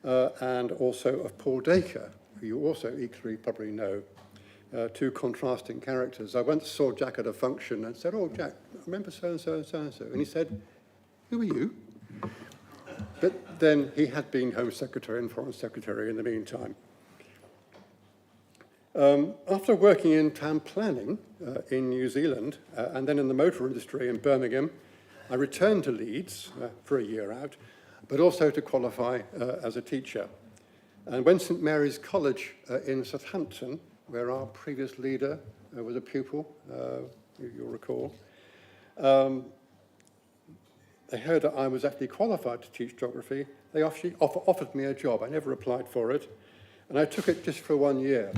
and also of Paul Dacre, who you also equally probably know, 2 contrasting characters. I once saw Jack at a function and said, oh, Jack, I remember so-and-so and so-and-so. And he said, who are you? But then he had been Home Secretary and Foreign Secretary in the meantime. After working in town planning in New Zealand and then in the motor industry in Birmingham, I returned to Leeds for a year out, but also to qualify as a teacher. And when St Mary's College in Southampton, where our previous leader was a pupil, you'll recall, they heard that I was actually qualified to teach geography. They actually offered me a job. I never applied for it, and I took it just for 1 year.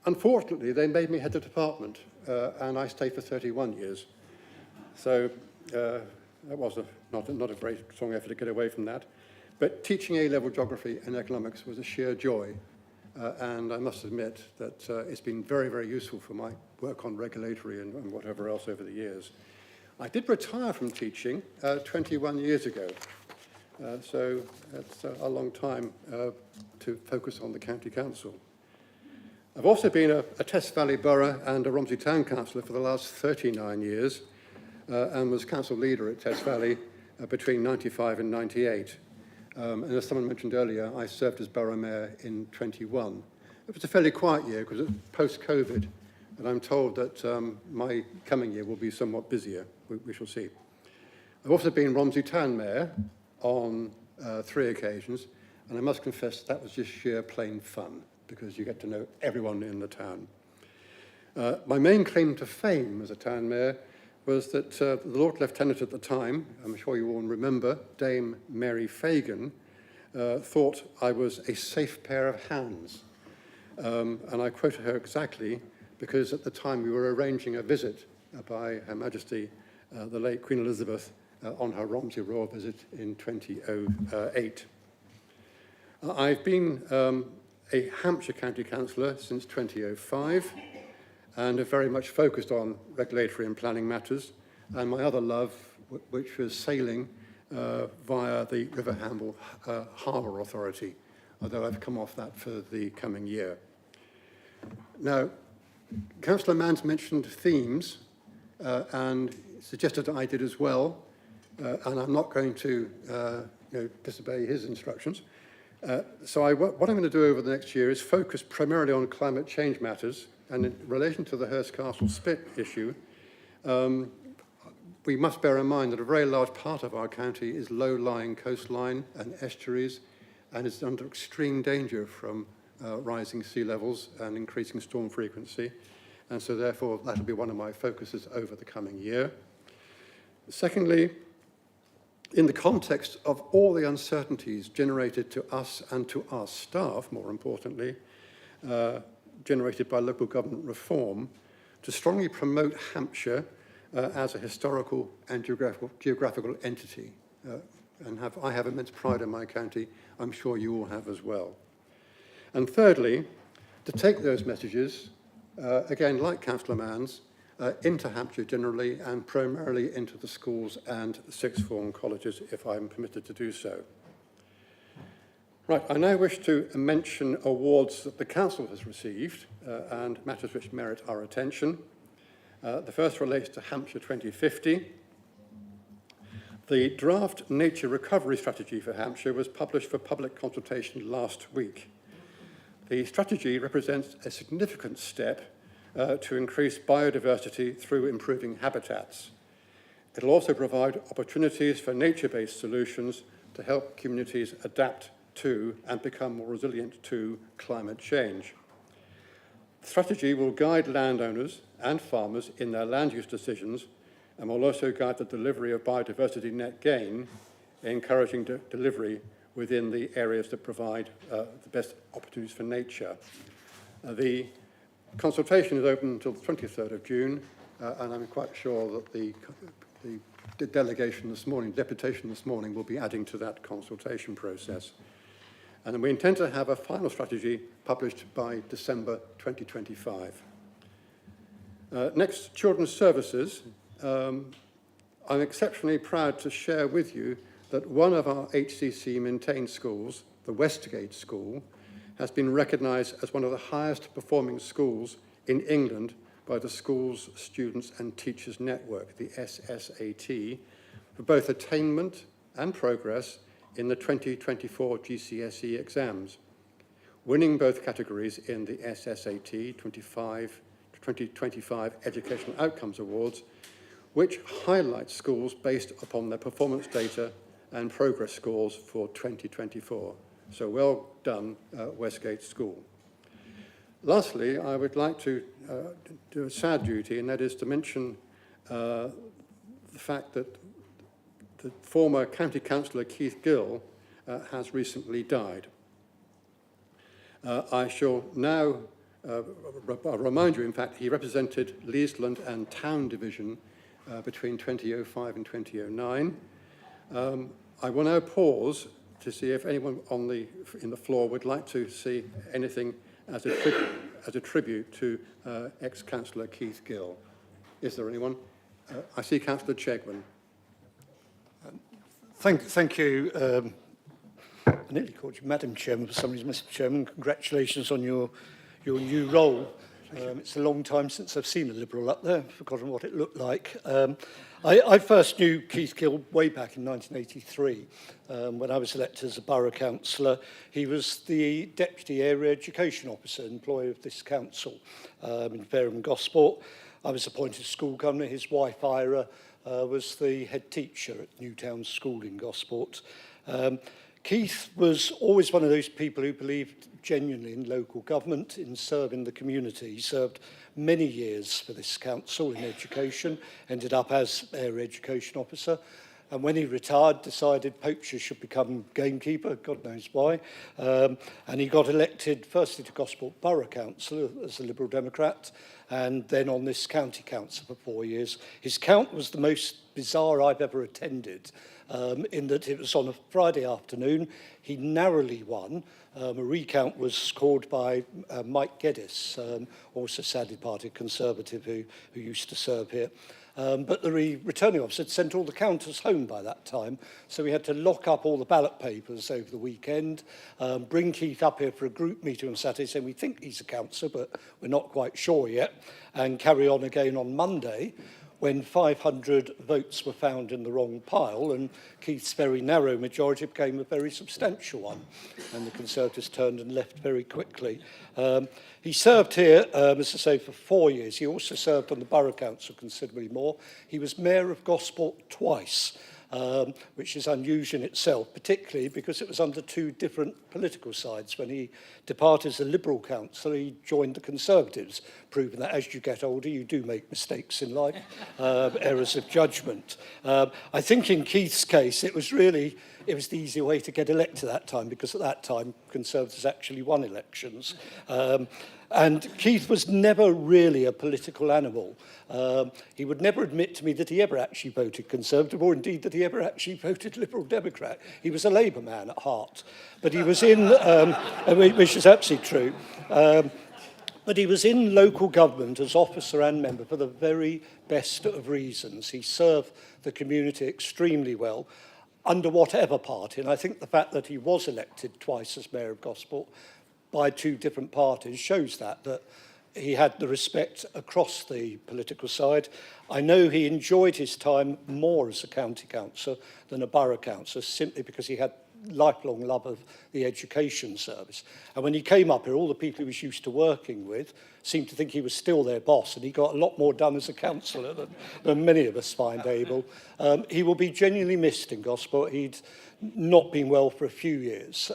Unfortunately, they made me head of department, and I stayed for 31 years. So that was not a very strong effort to get away from that. But teaching A-level geography and economics was a sheer joy. And I must admit that it's been very, very useful for my work on regulatory and whatever else over the years. I did retire from teaching 21 years ago. So that's a long time to focus on the county council. I've also been a Test Valley Borough and a Romsey Town Councillor for the last 39 years and was council leader at Test Valley between 95 and 98. And as someone mentioned earlier, I served as Borough Mayor in 21. It was a fairly quiet year because it was post-COVID, and I'm told that my coming year will be somewhat busier. We shall see. I've also been Romsey Town Mayor on 3 occasions, and I must confess that was just sheer plain fun because you get to know everyone in the town. My main claim to fame as a town mayor was that the Lord Lieutenant at the time, I'm sure you all remember, Dame Mary Fagan, thought I was a safe pair of hands. And I quoted her exactly because at the time we were arranging a visit by Her Majesty, the late Queen Elizabeth, on her Romsey Royal visit in 2008. I've been a Hampshire County Councillor since 2005 and have very much focused on regulatory and planning matters, and my other love, which was sailing via the River Hamble Harbour Authority, although I've come off that for the coming year. Now, Councillor Manns mentioned themes and suggested I did as well, and I'm not going to disobey his instructions. So what I'm going to do over the next year is focus primarily on climate change matters, and in relation to the Hurst Castle spit issue, we must bear in mind that a very large part of our county is low-lying coastline and estuaries, and is under extreme danger from rising sea levels and increasing storm frequency. And so therefore, that'll be one of my focuses over the coming year. Secondly, in the context of all the uncertainties generated to us and to our staff, more importantly, generated by local government reform, to strongly promote Hampshire as a historical and geographical entity. I have immense pride in my county. I'm sure you all have as well. And thirdly, to take those messages, again, like Councillor Manns, into Hampshire generally and primarily into the schools and sixth form colleges, if I'm permitted to do so. Right, I now wish to mention awards that the Council has received and matters which merit our attention. The first relates to Hampshire 2050. The draft nature recovery strategy for Hampshire was published for public consultation last week. The strategy represents a significant step to increase biodiversity through improving habitats. It will also provide opportunities for nature-based solutions to help communities adapt to and become more resilient to climate change. The strategy will guide landowners and farmers in their land use decisions and will also guide the delivery of biodiversity net gain, encouraging delivery within the areas that provide the best opportunities for nature. The consultation is open until the 23rd of June, and I'm quite sure that the delegation this morning, deputation this morning, will be adding to that consultation process. And we intend to have a final strategy published by December 2025. Next, children's services. I'm exceptionally proud to share with you that one of our HCC-maintained schools, the Westgate School, has been recognised as one of the highest performing schools in England by the Schools, Students and Teachers Network, the SSAT, for both attainment and progress in the 2024 GCSE exams, winning both categories in the SSAT 2025 Educational Outcomes Awards, which highlights schools based upon their performance data and progress scores for 2024. So well done, Westgate School. Lastly, I would like to do a sad duty, and that is to mention the fact that the former County Councillor Keith Gill has recently died. I shall now remind you, in fact, he represented Leesland and Town Division between 2005 and 2009. I will now pause to see if anyone in the floor would like to see anything as a tribute to ex-councillor Keith Gill. Is there anyone? I see Councillor Chegwin. Thank you. I nearly called you Madam Chairman for some reason, Mr. Chairman. Congratulations on your new role. It's a long time since I've seen a Liberal up there. I've forgotten what it looked like. I first knew Keith Gill way back in 1983 when I was elected as a borough councillor. He was the Deputy Area Education Officer, employee of this council in Fareham Gosport. I was appointed school governor. His wife, Ira, was the head teacher at Newtown School in Gosport. Keith was always one of those people who believed genuinely in local government, in serving the community. He served many years for this council in education, ended up as area education officer, And when he retired, decided poachers should become gamekeeper, God knows why. And he got elected firstly to Gosport Borough Council as a Liberal Democrat, and then on this county council for 4 years. His count was the most bizarre I've ever attended, in that it was on a Friday afternoon. He narrowly won. A recount was scored by Mike Geddes, also sadly party Conservative, who used to serve here. But the returning officer had sent all the counters home by that time, so we had to lock up all the ballot papers over the weekend, bring Keith up here for a group meeting on Saturday saying we think he's a councillor, but we're not quite sure yet, and carry on again on Monday, when 500 votes were found in the wrong pile, and Keith's very narrow majority became a very substantial one, and the Conservatives turned and left very quickly. He served here, as I say, for 4 years. He also served on the Borough Council considerably more. He was Mayor of Gosport twice, which is unusual in itself, particularly because it was under two different political sides. When he departed as a Liberal councillor, he joined the Conservatives, proving that as you get older, you do make mistakes in life, errors of judgment. I think in Keith's case, it was the easy way to get elected at that time, because at that time, Conservatives actually won elections. And Keith was never really a political animal. He would never admit to me that he ever actually voted Conservative, or indeed that he ever actually voted Liberal Democrat. He was a Labour man at heart. But he was in, which is absolutely true, but he was in local government as officer and member for the very best of reasons. He served the community extremely well, under whatever party. And I think the fact that he was elected twice as Mayor of Gosport by two different parties shows that he had the respect across the political side. I know he enjoyed his time more as a county councillor than a borough councillor, simply because he had lifelong love of the education service. And when he came up here, all the people he was used to working with seemed to think he was still their boss, and he got a lot more done as a councillor than many of us find able. He will be genuinely missed in Gosport. He'd not been well for a few years.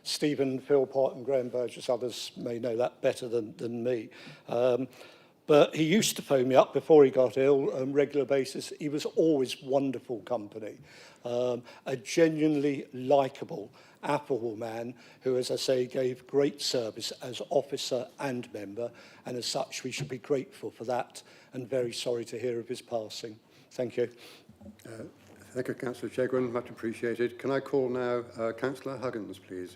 Stephen Philpott and Graham Burgess, others may know that better than me. But he used to phone me up before he got ill on a regular basis. He was always wonderful company. A genuinely likeable, affable man who, as I say, gave great service as officer and member, and as such we should be grateful for that, and very sorry to hear of his passing. Thank you. Thank you, Councillor Chegwin, much appreciated. Can I call now Councillor Huggins, please?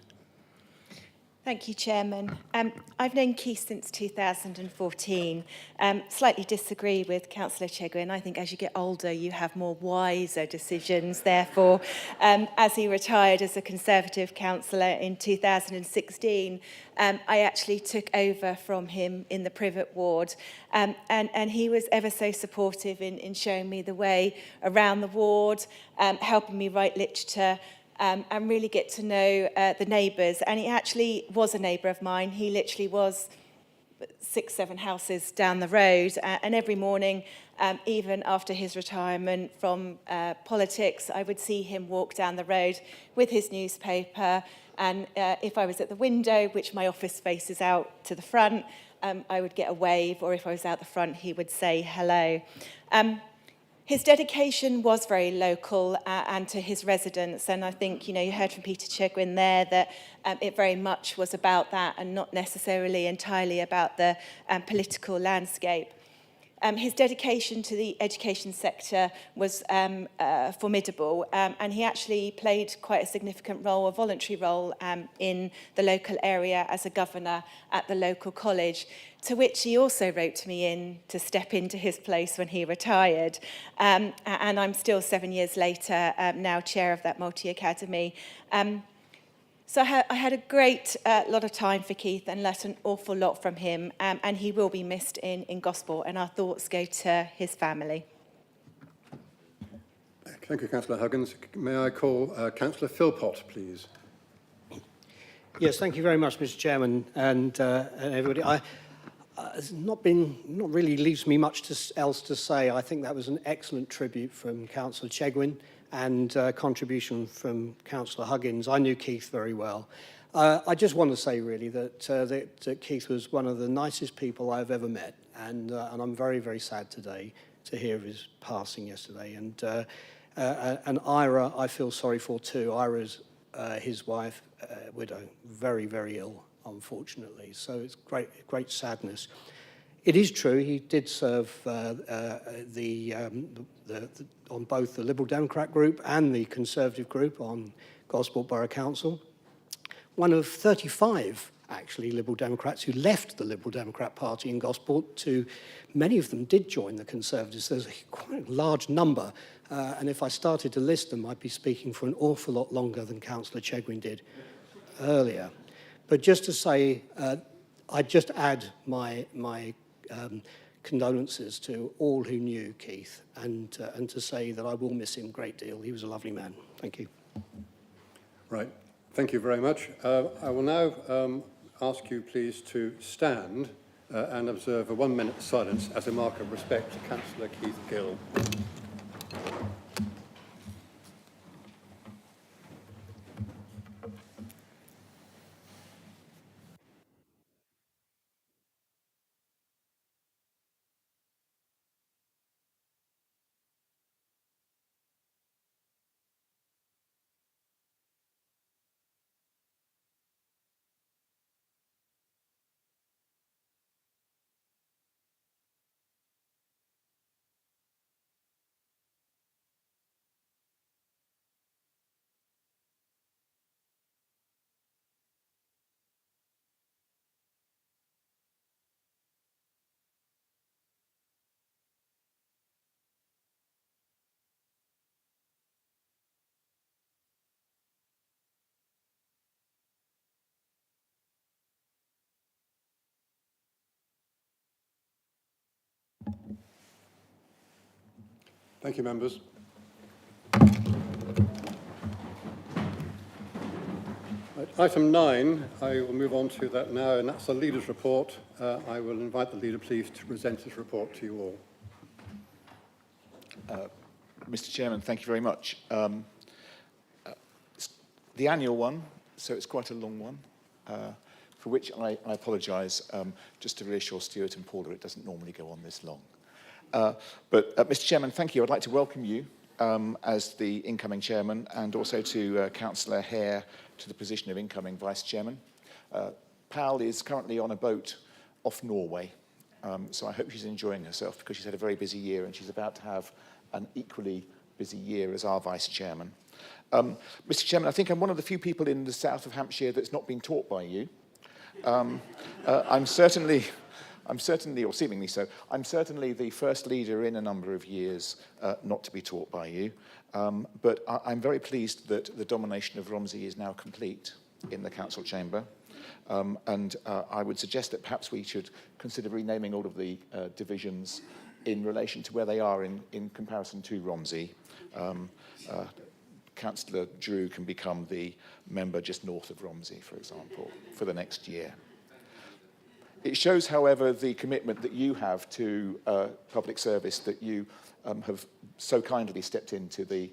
Thank you, Chairman. I've known Keith since 2014. Slightly disagree with Councillor Chegwin. I think as you get older, you have more wiser decisions. Therefore, as he retired as a Conservative councillor in 2016, I actually took over from him in the Privet ward. And he was ever so supportive in showing me the way around the ward, helping me write literature, and really get to know the neighbours. And he actually was a neighbour of mine. He literally was 6-7 houses down the road. And every morning, even after his retirement from politics, I would see him walk down the road with his newspaper. And if I was at the window, which my office faces out to the front, I would get a wave. Or if I was out the front, he would say hello. His dedication was very local and to his residents, and I think, you heard from Peter Chegwin there that it very much was about that and not necessarily entirely about the political landscape. His dedication to the education sector was formidable, and he actually played quite a significant role, a voluntary role, in the local area as a governor at the local college, to which he also wrote to me in to step into his place when he retired. And I'm still 7 years later now chair of that multi-academy. So I had a great lot of time for Keith and learnt an awful lot from him, and he will be missed in Gosport, and our thoughts go to his family. Thank you, Councillor Huggins. May I call Councillor Philpott, please? Yes, thank you very much, Mr. Chairman, and everybody. It's not really leaves me much else to say. I think that was an excellent tribute from Councillor Chegwin and contribution from Councillor Huggins. I knew Keith very well. I just want to say really that Keith was one of the nicest people I've ever met, and I'm very, very sad today to hear of his passing yesterday. And And Ira, I feel sorry for too. Ira's his wife, widow, very, very ill, unfortunately. So it's great sadness. It is true, he did serve on both the Liberal Democrat group and the Conservative group on Gosport Borough Council. One of 35, actually, Liberal Democrats who left the Liberal Democrat Party in Gosport to, many of them did join the Conservatives. There's quite a large number. And if I started to list them, I'd be speaking for an awful lot longer than Councillor Chegwin did earlier. But just to say, I'd just add my condolences to all who knew Keith, and to say that I will miss him a great deal. He was a lovely man. Thank you. Right. Thank you very much. I will now ask you please to stand and observe a 1 minute silence as a mark of respect to Councillor Keith Gill. Thank you, members. Right, item 9, I will move on to that now, and that's the leader's report. I will invite the leader, please, to present his report to you all. Mr. Chairman, thank you very much. It's the annual one, so it's quite a long one, for which I apologise. Just to reassure Stuart and Paula, it doesn't normally go on this long. But Mr. Chairman, thank you. I'd like to welcome you as the incoming chairman, and also to Councillor Hare to the position of incoming vice chairman. Pal is currently on a boat off Norway, so I hope she's enjoying herself, because she's had a very busy year and she's about to have an equally busy year as our vice chairman. Mr. Chairman, I think I'm one of the few people in the south of Hampshire that's not been taught by you. I'm certainly, or seemingly so, I'm certainly the first leader in a number of years not to be taught by you. But I'm very pleased that the domination of Romsey is now complete in the council chamber. And I would suggest that perhaps we should consider renaming all of the divisions in relation to where they are in comparison to Romsey. Councillor Drew can become the member just north of Romsey, for example, for the next year. It shows, however, the commitment that you have to public service, that you have so kindly stepped into the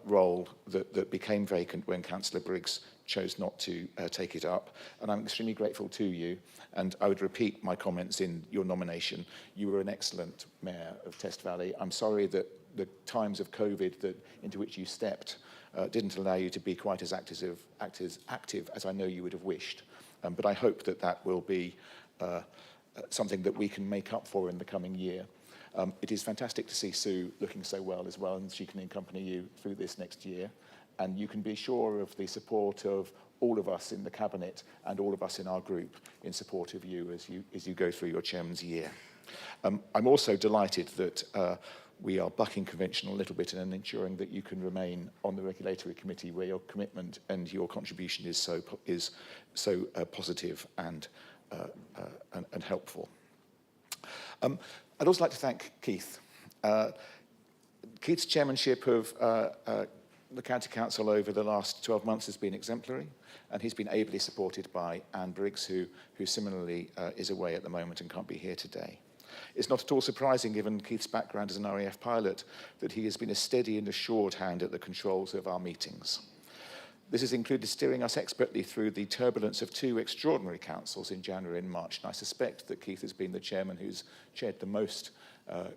role that became vacant when Councillor Briggs chose not to take it up. And I'm extremely grateful to you. And I would repeat my comments in your nomination. You were an excellent mayor of Test Valley. I'm sorry that the times of COVID into which you stepped didn't allow you to be quite as active as I know you would have wished. But I hope that that will be something that we can make up for in the coming year. It is fantastic to see Sue looking so well as well, and she can accompany you through this next year. And you can be sure of the support of all of us in the cabinet and all of us in our group in support of you as you go through your chairman's year. I'm also delighted that we are bucking convention a little bit and ensuring that you can remain on the regulatory committee, where your commitment and your contribution is so positive and helpful. I'd also like to thank Keith. Keith's chairmanship of the County Council over the last 12 months has been exemplary, and he's been ably supported by Anne Briggs, who similarly is away at the moment and can't be here today. It's not at all surprising, given Keith's background as an RAF pilot, that he has been a steady and assured hand at the controls of our meetings. This has included steering us expertly through the turbulence of 2 extraordinary councils in January and March, and I suspect that Keith has been the chairman who's chaired the most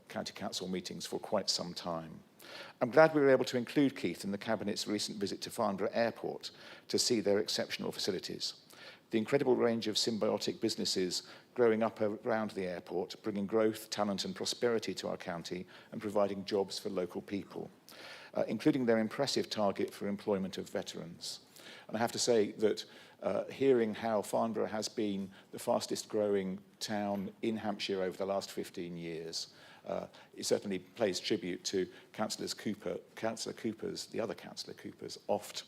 county council meetings for quite some time. I'm glad we were able to include Keith in the Cabinet's recent visit to Farnborough Airport to see their exceptional facilities. The incredible range of symbiotic businesses growing up around the airport, bringing growth, talent and prosperity to our county and providing jobs for local people, including their impressive target for employment of veterans. And I have to say that hearing how Farnborough has been the fastest growing town in Hampshire over the last 15 years, it certainly pays tribute to Councillor Cooper's, the other Councillor Cooper's, oft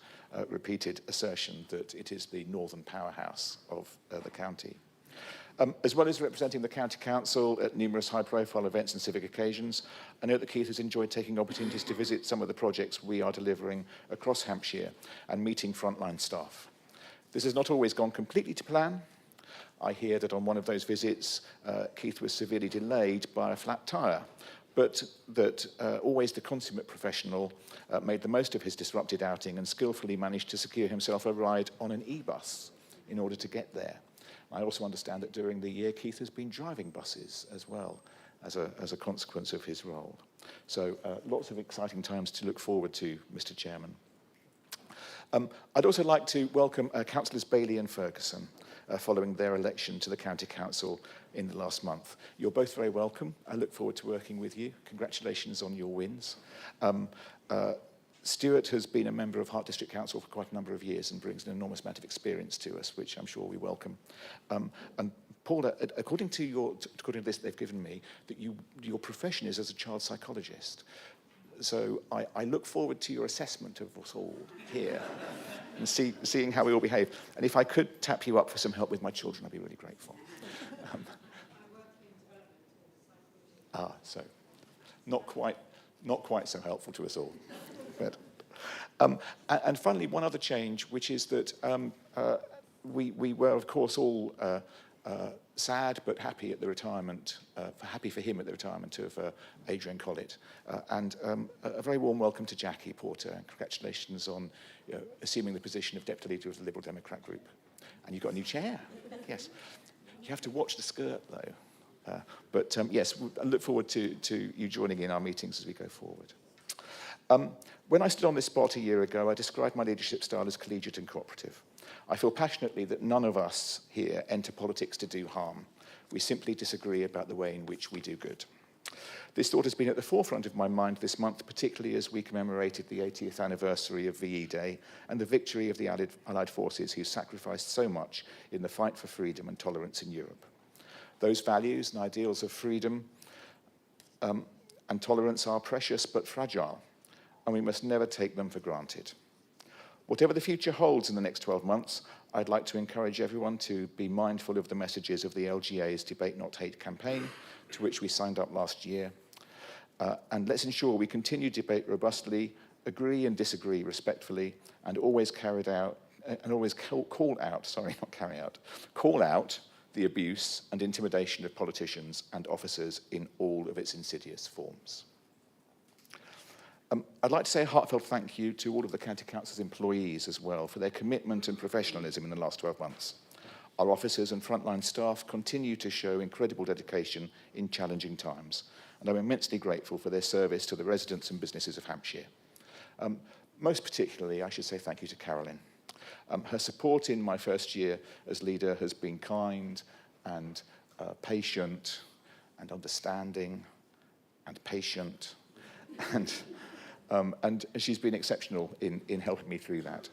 repeated assertion that it is the northern powerhouse of the county. As well as representing the County Council at numerous high-profile events and civic occasions, I know that Keith has enjoyed taking opportunities to visit some of the projects we are delivering across Hampshire and meeting frontline staff. This has not always gone completely to plan. I hear that on one of those visits, Keith was severely delayed by a flat tyre, but that always the consummate professional made the most of his disrupted outing and skillfully managed to secure himself a ride on an e-bus in order to get there. I also understand that during the year, Keith has been driving buses as well as a consequence of his role. So lots of exciting times to look forward to, Mr. Chairman. I'd also like to welcome Councillors Bailey and Ferguson following their election to the County Council in the last month. You're both very welcome. I look forward to working with you. Congratulations on your wins. Stuart has been a member of Hart District Council for quite a number of years and brings an enormous amount of experience to us, which I'm sure we welcome. And Paula, according to this they've given me, that your profession is as a child psychologist. So I look forward to your assessment of us all here and seeing how we all behave. And if I could tap you up for some help with my children, I'd be really grateful. So not quite so helpful to us all. But, and finally, one other change, which is that we were, of course, all sad but happy at the retirement, happy for him at the retirement of Adrian Collett. And a very warm welcome to Jackie Porter, and congratulations on assuming the position of Deputy Leader of the Liberal Democrat Group. And you've got a new chair, yes. You have to watch the skirt, though. But yes, I look forward to you joining in our meetings as we go forward. When I stood on this spot a year ago, I described my leadership style as collegiate and cooperative. I feel passionately that none of us here enter politics to do harm. We simply disagree about the way in which we do good. This thought has been at the forefront of my mind this month, particularly as we commemorated the 80th anniversary of VE Day and the victory of the Allied forces who sacrificed so much in the fight for freedom and tolerance in Europe. Those values and ideals of freedom and tolerance are precious but fragile, and we must never take them for granted. Whatever the future holds in the next 12 months, I'd like to encourage everyone to be mindful of the messages of the LGA's Debate Not Hate campaign, to which we signed up last year. And let's ensure we continue to debate robustly, agree and disagree respectfully, and always call out the abuse and intimidation of politicians and officers in all of its insidious forms. I'd like to say a heartfelt thank you to all of the County Council's employees as well for their commitment and professionalism in the last 12 months. Our officers and frontline staff continue to show incredible dedication in challenging times, and I'm immensely grateful for their service to the residents and businesses of Hampshire. Most particularly, I should say thank you to Carolyn. Her support in my first year as leader has been kind and patient and understanding and patient and she's been exceptional in helping me through that.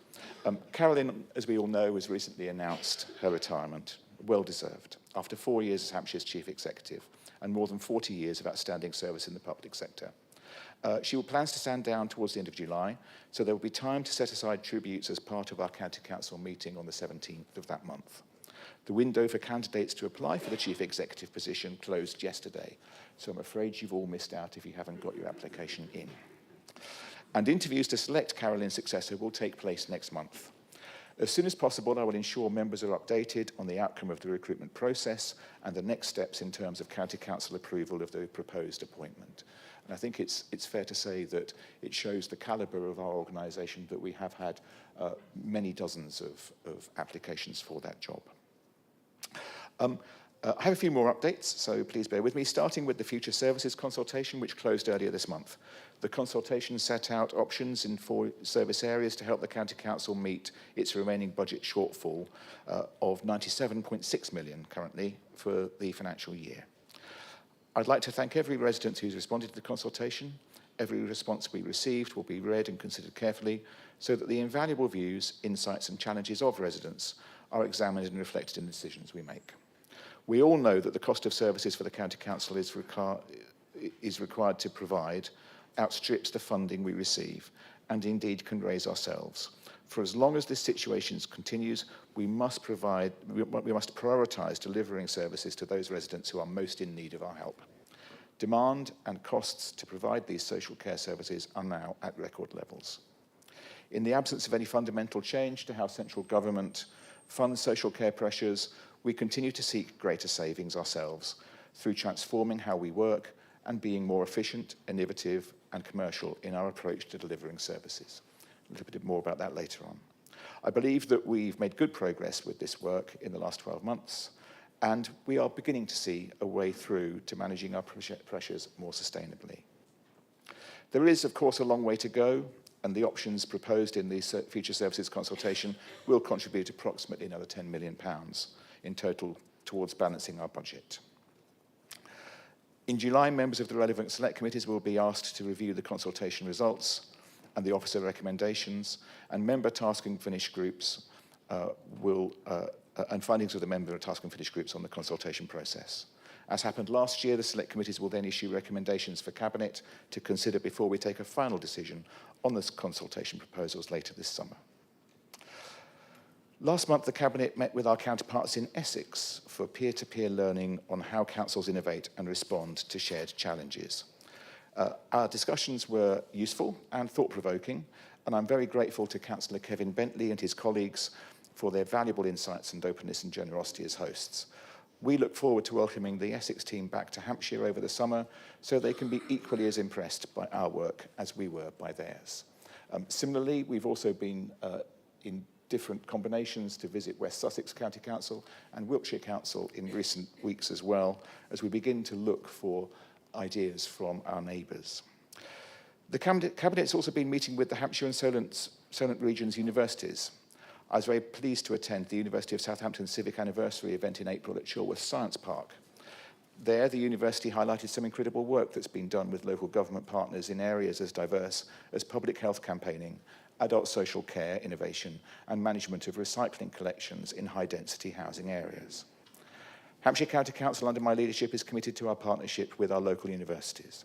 Carolyn, as we all know, has recently announced her retirement, well deserved, after 4 years as Hampshire's Chief Executive and more than 40 years of outstanding service in the public sector. She plans to stand down towards the end of July, so there will be time to set aside tributes as part of our County Council meeting on the 17th of that month. The window for candidates to apply for the Chief Executive position closed yesterday, so I'm afraid you've all missed out if you haven't got your application in. And interviews to select Carolyn's successor will take place next month. As soon as possible, I will ensure members are updated on the outcome of the recruitment process and the next steps in terms of County Council approval of the proposed appointment. And I think it's fair to say that it shows the calibre of our organisation that we have had many dozens of applications for that job. I have a few more updates, so please bear with me, starting with the Future Services consultation, which closed earlier this month. The consultation set out options in 4 service areas to help the County Council meet its remaining budget shortfall of £97.6 million currently for the financial year. I'd like to thank every resident who's responded to the consultation. Every response we received will be read and considered carefully so that the invaluable views, insights and challenges of residents are examined and reflected in the decisions we make. We all know that the cost of services for the County Council is required to provide outstrips the funding we receive and indeed can raise ourselves. For as long as this situation continues, we must prioritise delivering services to those residents who are most in need of our help. Demand and costs to provide these social care services are now at record levels. In the absence of any fundamental change to how central government funds social care pressures, we continue to seek greater savings ourselves through transforming how we work and being more efficient, innovative and commercial in our approach to delivering services. A little bit more about that later on. I believe that we've made good progress with this work in the last 12 months, and we are beginning to see a way through to managing our pressures more sustainably. There is, of course, a long way to go, and the options proposed in the future services consultation will contribute approximately another £10 million in total towards balancing our budget. In July, members of the relevant select committees will be asked to review the consultation results and the officer recommendations, and member task and finish groups and findings of the member task and finish groups on the consultation process. As happened last year, the select committees will then issue recommendations for Cabinet to consider before we take a final decision on the consultation proposals later this summer. Last month, the Cabinet met with our counterparts in Essex for peer-to-peer learning on how councils innovate and respond to shared challenges. Our discussions were useful and thought-provoking, and I'm very grateful to Councillor Kevin Bentley and his colleagues for their valuable insights and openness and generosity as hosts. We look forward to welcoming the Essex team back to Hampshire over the summer so they can be equally as impressed by our work as we were by theirs. Similarly, we've also been in different combinations to visit West Sussex County Council and Wiltshire Council in recent weeks as well, as we begin to look for ideas from our neighbours. The Cabinet's also been meeting with the Hampshire and Solent regions universities. I was very pleased to attend the University of Southampton Civic Anniversary event in April at Chilworth Science Park. There, the university highlighted some incredible work that's been done with local government partners in areas as diverse as public health campaigning, adult social care innovation, and management of recycling collections in high-density housing areas. Hampshire County Council, under my leadership, is committed to our partnership with our local universities.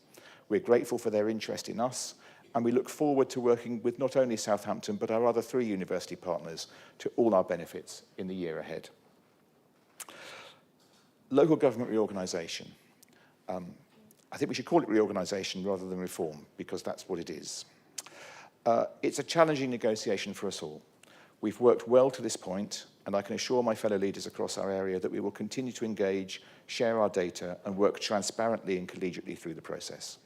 We're grateful for their interest in us, and we look forward to working with not only Southampton, but our other 3 university partners to all our benefits in the year ahead. Local government reorganisation. I think we should call it reorganisation rather than reform, because that's what it is. It's a challenging negotiation for us all. We've worked well to this point, and I can assure my fellow leaders across our area that we will continue to engage, share our data, and work transparently and collegiately through the process.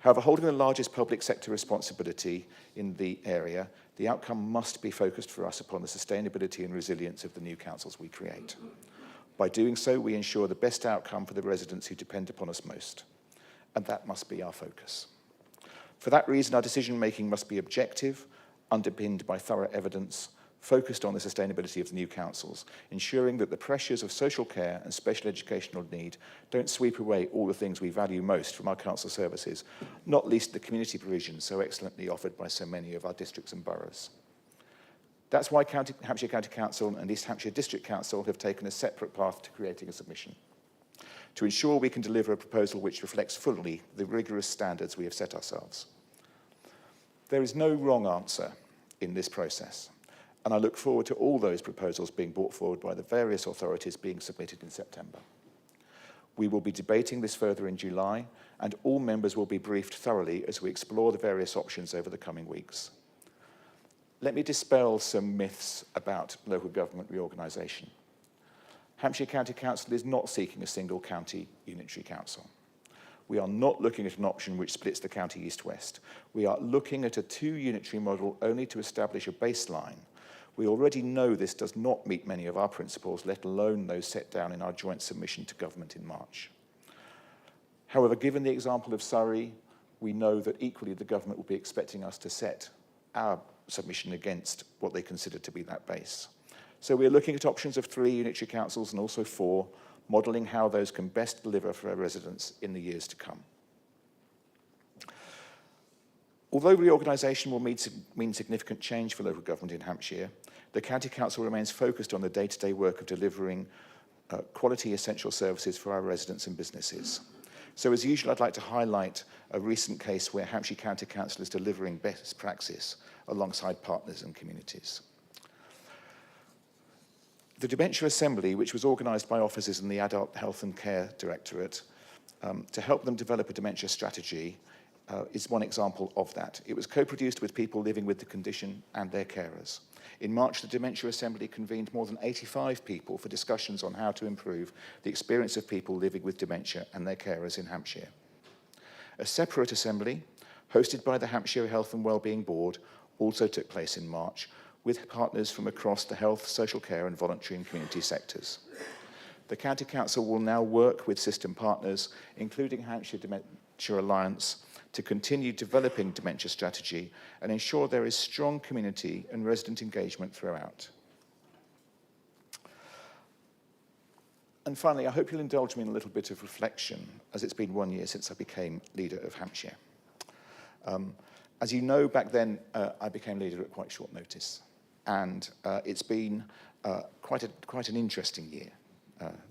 However, holding the largest public sector responsibility in the area, the outcome must be focused for us upon the sustainability and resilience of the new councils we create. By doing so, we ensure the best outcome for the residents who depend upon us most, and that must be our focus. For that reason, our decision-making must be objective, underpinned by thorough evidence, focused on the sustainability of the new councils, ensuring that the pressures of social care and special educational need don't sweep away all the things we value most from our council services, not least the community provision so excellently offered by so many of our districts and boroughs. That's why Hampshire County Council and East Hampshire District Council have taken a separate path to creating a submission, to ensure we can deliver a proposal which reflects fully the rigorous standards we have set ourselves. There is no wrong answer in this process, and I look forward to all those proposals being brought forward by the various authorities being submitted in September. We will be debating this further in July, and all members will be briefed thoroughly as we explore the various options over the coming weeks. Let me dispel some myths about local government reorganisation. Hampshire County Council is not seeking a single county unitary council. We are not looking at an option which splits the county east-west. We are looking at a 2 unitary model only to establish a baseline. We already know this does not meet many of our principles, let alone those set down in our joint submission to government in March. However, given the example of Surrey, we know that equally the government will be expecting us to set our submission against what they consider to be that base. So we're looking at options of 3 unitary councils and also 4, modelling how those can best deliver for our residents in the years to come. Although reorganisation will mean significant change for local government in Hampshire, the County Council remains focused on the day-to-day work of delivering quality essential services for our residents and businesses. So as usual, I'd like to highlight a recent case where Hampshire County Council is delivering best practice alongside partners and communities. The Dementia Assembly, which was organised by officers in the Adult Health and Care Directorate to help them develop a dementia strategy, is one example of that. It was co-produced with people living with the condition and their carers. In March, the Dementia Assembly convened more than 85 people for discussions on how to improve the experience of people living with dementia and their carers in Hampshire. A separate assembly, hosted by the Hampshire Health and Wellbeing Board, also took place in March, with partners from across the health, social care and voluntary and community sectors. The County Council will now work with system partners, including Hampshire Dementia Alliance, to continue developing dementia strategy and ensure there is strong community and resident engagement throughout. And finally, I hope you'll indulge me in a little bit of reflection, as it's been 1 year since I became leader of Hampshire. As you know, back then, I became leader at quite short notice. And it's been quite an interesting year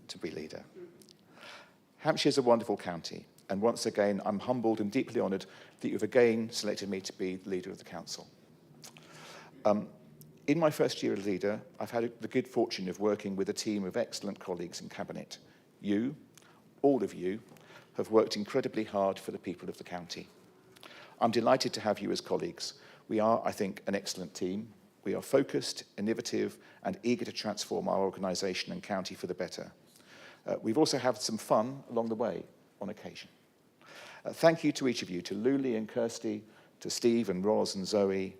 to be leader. Hampshire's a wonderful county, and once again, I'm humbled and deeply honoured that you've again selected me to be the leader of the council. In my first year as leader, I've had the good fortune of working with a team of excellent colleagues in Cabinet. You, all of you, have worked incredibly hard for the people of the county. I'm delighted to have you as colleagues. We are, I think, an excellent team. We are focused, innovative, and eager to transform our organisation and county for the better. We've also had some fun along the way, on occasion. Thank you to each of you, to Luli and Kirsty, to Steve and Roz and Zoe,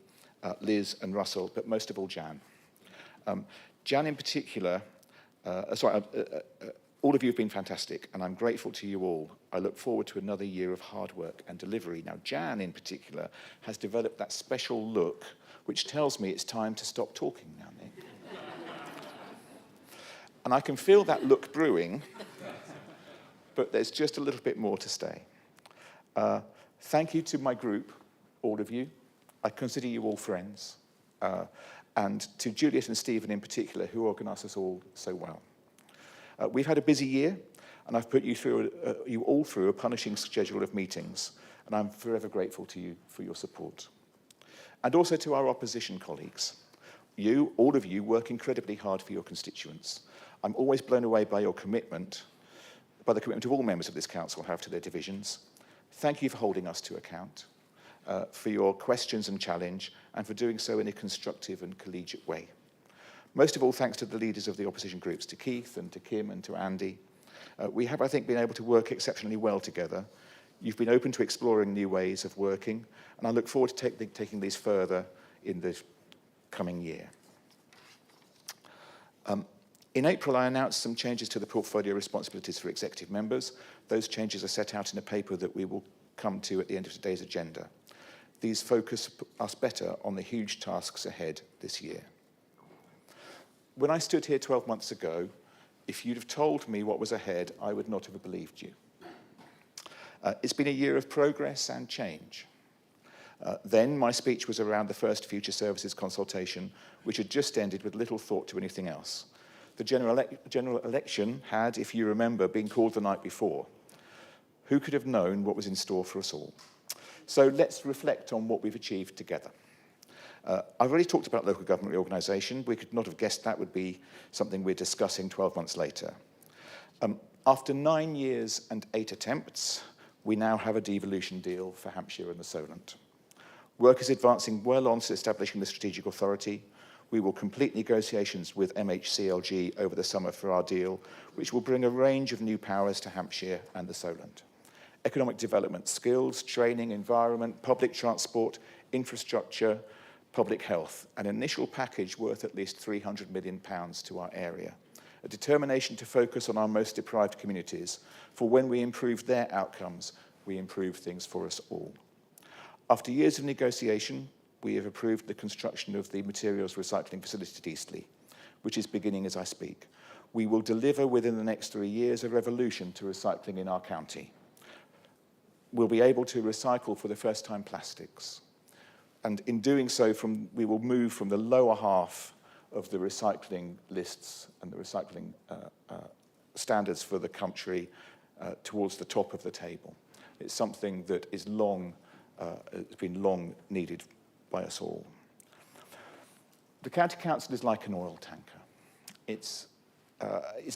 Liz and Russell, but most of all, Jan. Jan in particular, all of you have been fantastic, and I'm grateful to you all. I look forward to another year of hard work and delivery. Now, Jan in particular has developed that special look which tells me it's time to stop talking now, Nick. And I can feel that look brewing, but there's just a little bit more to stay. Thank you to my group, all of you. I consider you all friends. And to Juliet and Stephen in particular, who organise us all so well. We've had a busy year, and I've put you all through a punishing schedule of meetings, and I'm forever grateful to you for your support. And also to our opposition colleagues. You, all of you, work incredibly hard for your constituents. I'm always blown away by your commitment, by the commitment of all members of this council have to their divisions. Thank you for holding us to account, for your questions and challenge, and for doing so in a constructive and collegiate way. Most of all, thanks to the leaders of the opposition groups, to Keith and to Kim and to Andy. We have, I think, been able to work exceptionally well together. You've been open to exploring new ways of working, and I look forward to taking these further in the coming year. In April, I announced some changes to the portfolio responsibilities for executive members. Those changes are set out in a paper that we will come to at the end of today's agenda. These focus us better on the huge tasks ahead this year. When I stood here 12 months ago, if you'd have told me what was ahead, I would not have believed you. It's been a year of progress and change. Then my speech was around the first Future Services consultation, which had just ended with little thought to anything else. The general election had, if you remember, been called the night before. Who could have known what was in store for us all? So let's reflect on what we've achieved together. I've already talked about local government reorganisation. We could not have guessed that would be something we're discussing 12 months later. After 9 years and 8 attempts, we now have a devolution deal for Hampshire and the Solent. Work is advancing well on establishing the strategic authority. We will complete negotiations with MHCLG over the summer for our deal, which will bring a range of new powers to Hampshire and the Solent. Economic development, skills, training, environment, public transport, infrastructure, public health, an initial package worth at least £300 million to our area. A determination to focus on our most deprived communities, for when we improve their outcomes, we improve things for us all. After years of negotiation, we have approved the construction of the materials recycling facility at Eastleigh, which is beginning as I speak. We will deliver within the next 3 years a revolution to recycling in our county. We'll be able to recycle for the first time plastics. And in doing so, we will move from the lower half of the recycling lists and the recycling standards for the country towards the top of the table. It's something that is has been long needed by us all. The County Council is like an oil tanker. It's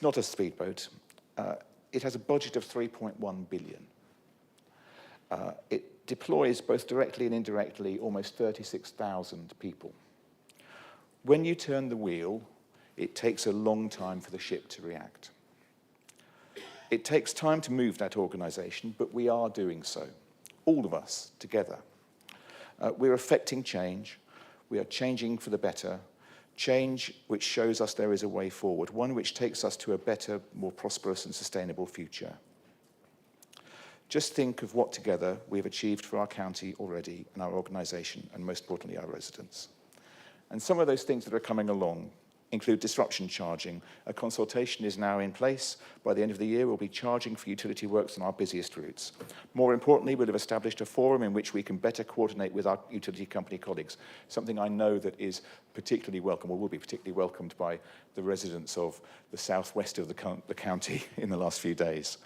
not a speedboat. It has a budget of 3.1 billion. It deploys both directly and indirectly almost 36,000 people. When you turn the wheel, it takes a long time for the ship to react. It takes time to move that organisation, but we are doing so, all of us together. We're affecting change. We are changing for the better, change which shows us there is a way forward, one which takes us to a better, more prosperous and sustainable future. Just think of what together we have achieved for our county already and our organisation, and most importantly, our residents. And some of those things that are coming along include disruption charging. A consultation is now in place. By the end of the year, we'll be charging for utility works on our busiest routes. More importantly, we'll have established a forum in which we can better coordinate with our utility company colleagues, something I know that is particularly welcome, or will be particularly welcomed by the residents of the southwest of the county in the last few days.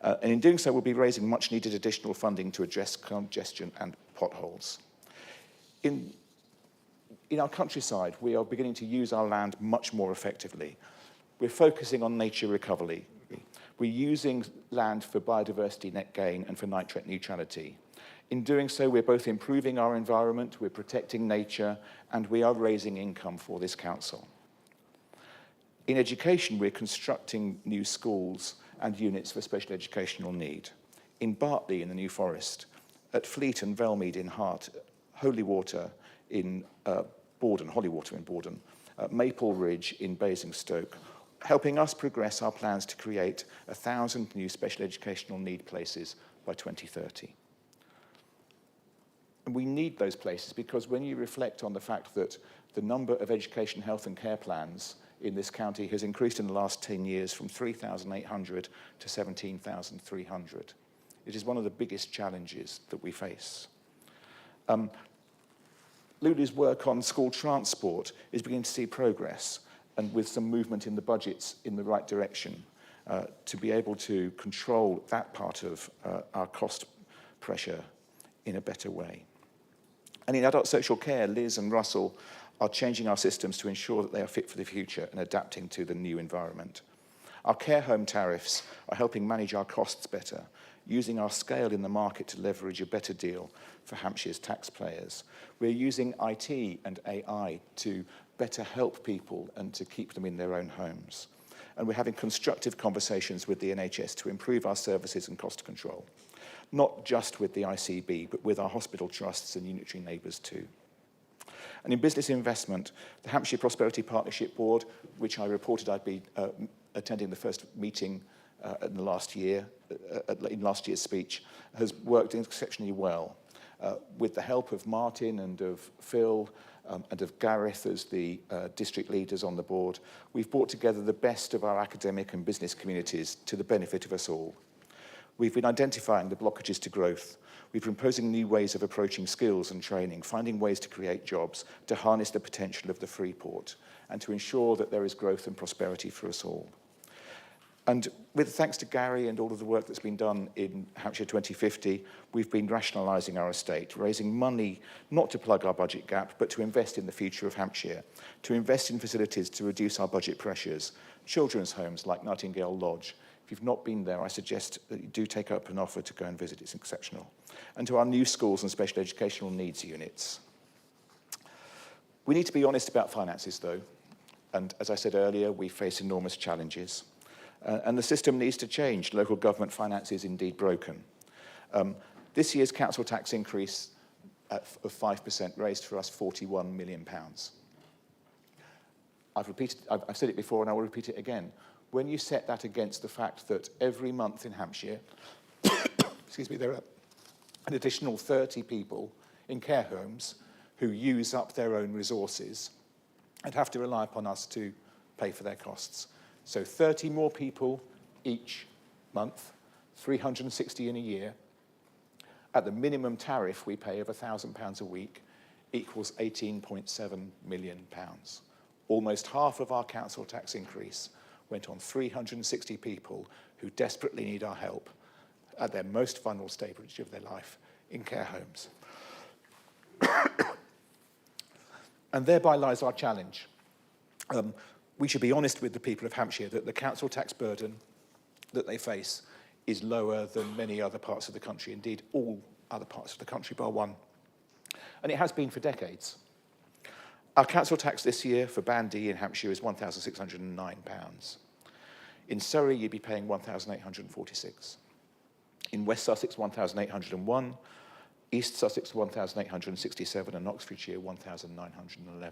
And in doing so, we'll be raising much needed additional funding to address congestion and potholes. In our countryside, we are beginning to use our land much more effectively. We're focusing on nature recovery. We're using land for biodiversity net gain and for nitrate neutrality. In doing so, we're both improving our environment, we're protecting nature, and we are raising income for this council. In education, we're constructing new schools and units for special educational need. In Bartley, in the New Forest, at Fleet and Velmead in Hart, Holywater in Hollywater in Borden, Maple Ridge in Basingstoke, helping us progress our plans to create 1,000 new special educational need places by 2030. And we need those places because when you reflect on the fact that the number of education, health and care plans in this county has increased in the last 10 years from 3,800 to 17,300. It is one of the biggest challenges that we face. Lulu's work on school transport is beginning to see progress, and with some movement in the budgets in the right direction to be able to control that part of our cost pressure in a better way. And in adult social care, Liz and Russell are changing our systems to ensure that they are fit for the future and adapting to the new environment. Our care home tariffs are helping manage our costs better, using our scale in the market to leverage a better deal for Hampshire's taxpayers. We're using IT and AI to better help people and to keep them in their own homes. And we're having constructive conversations with the NHS to improve our services and cost control, not just with the ICB, but with our hospital trusts and unitary neighbours too. And in business investment, the Hampshire Prosperity Partnership Board, which I reported I'd be attending the first meeting in last year's speech, has worked exceptionally well. With the help of Martin and of Phil and of Gareth as the district leaders on the board, we've brought together the best of our academic and business communities to the benefit of us all. We've been identifying the blockages to growth. We've been proposing new ways of approaching skills and training, finding ways to create jobs, to harness the potential of the free port, and to ensure that there is growth and prosperity for us all. And with thanks to Gary and all of the work that's been done in Hampshire 2050, we've been rationalising our estate, raising money not to plug our budget gap, but to invest in the future of Hampshire, to invest in facilities to reduce our budget pressures, children's homes like Nightingale Lodge. If you've not been there, I suggest that you do take up an offer to go and visit. It's exceptional. And to our new schools and special educational needs units. We need to be honest about finances, though. And as I said earlier, we face enormous challenges. And the system needs to change. Local government finance is indeed broken. This year's council tax increase of 5% raised for us £41 million. I've said it before and I will repeat it again. When you set that against the fact that every month in Hampshire, there are an additional 30 people in care homes who use up their own resources and have to rely upon us to pay for their costs. So 30 more people each month, 360 in a year, at the minimum tariff we pay of £1,000 a week, equals £18.7 million. Almost half of our council tax increase went on 360 people who desperately need our help at their most vulnerable stage of their life in care homes. And thereby lies our challenge. We should be honest with the people of Hampshire that the council tax burden that they face is lower than many other parts of the country, indeed all other parts of the country bar one. And it has been for decades. Our council tax this year for Band D in Hampshire is £1,609. In Surrey, you'd be paying £1,846. In West Sussex, £1,801. East Sussex, £1,867, and Oxfordshire, £1,911.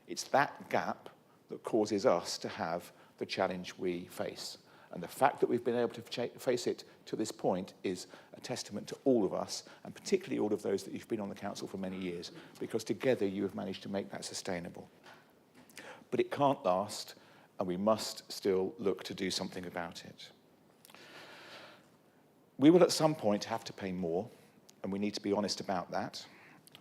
It's that gap that causes us to have the challenge we face. And the fact that we've been able to face it to this point is a testament to all of us, and particularly all of those that you've been on the council for many years, because together you have managed to make that sustainable. But it can't last, and we must still look to do something about it. We will at some point have to pay more, and we need to be honest about that.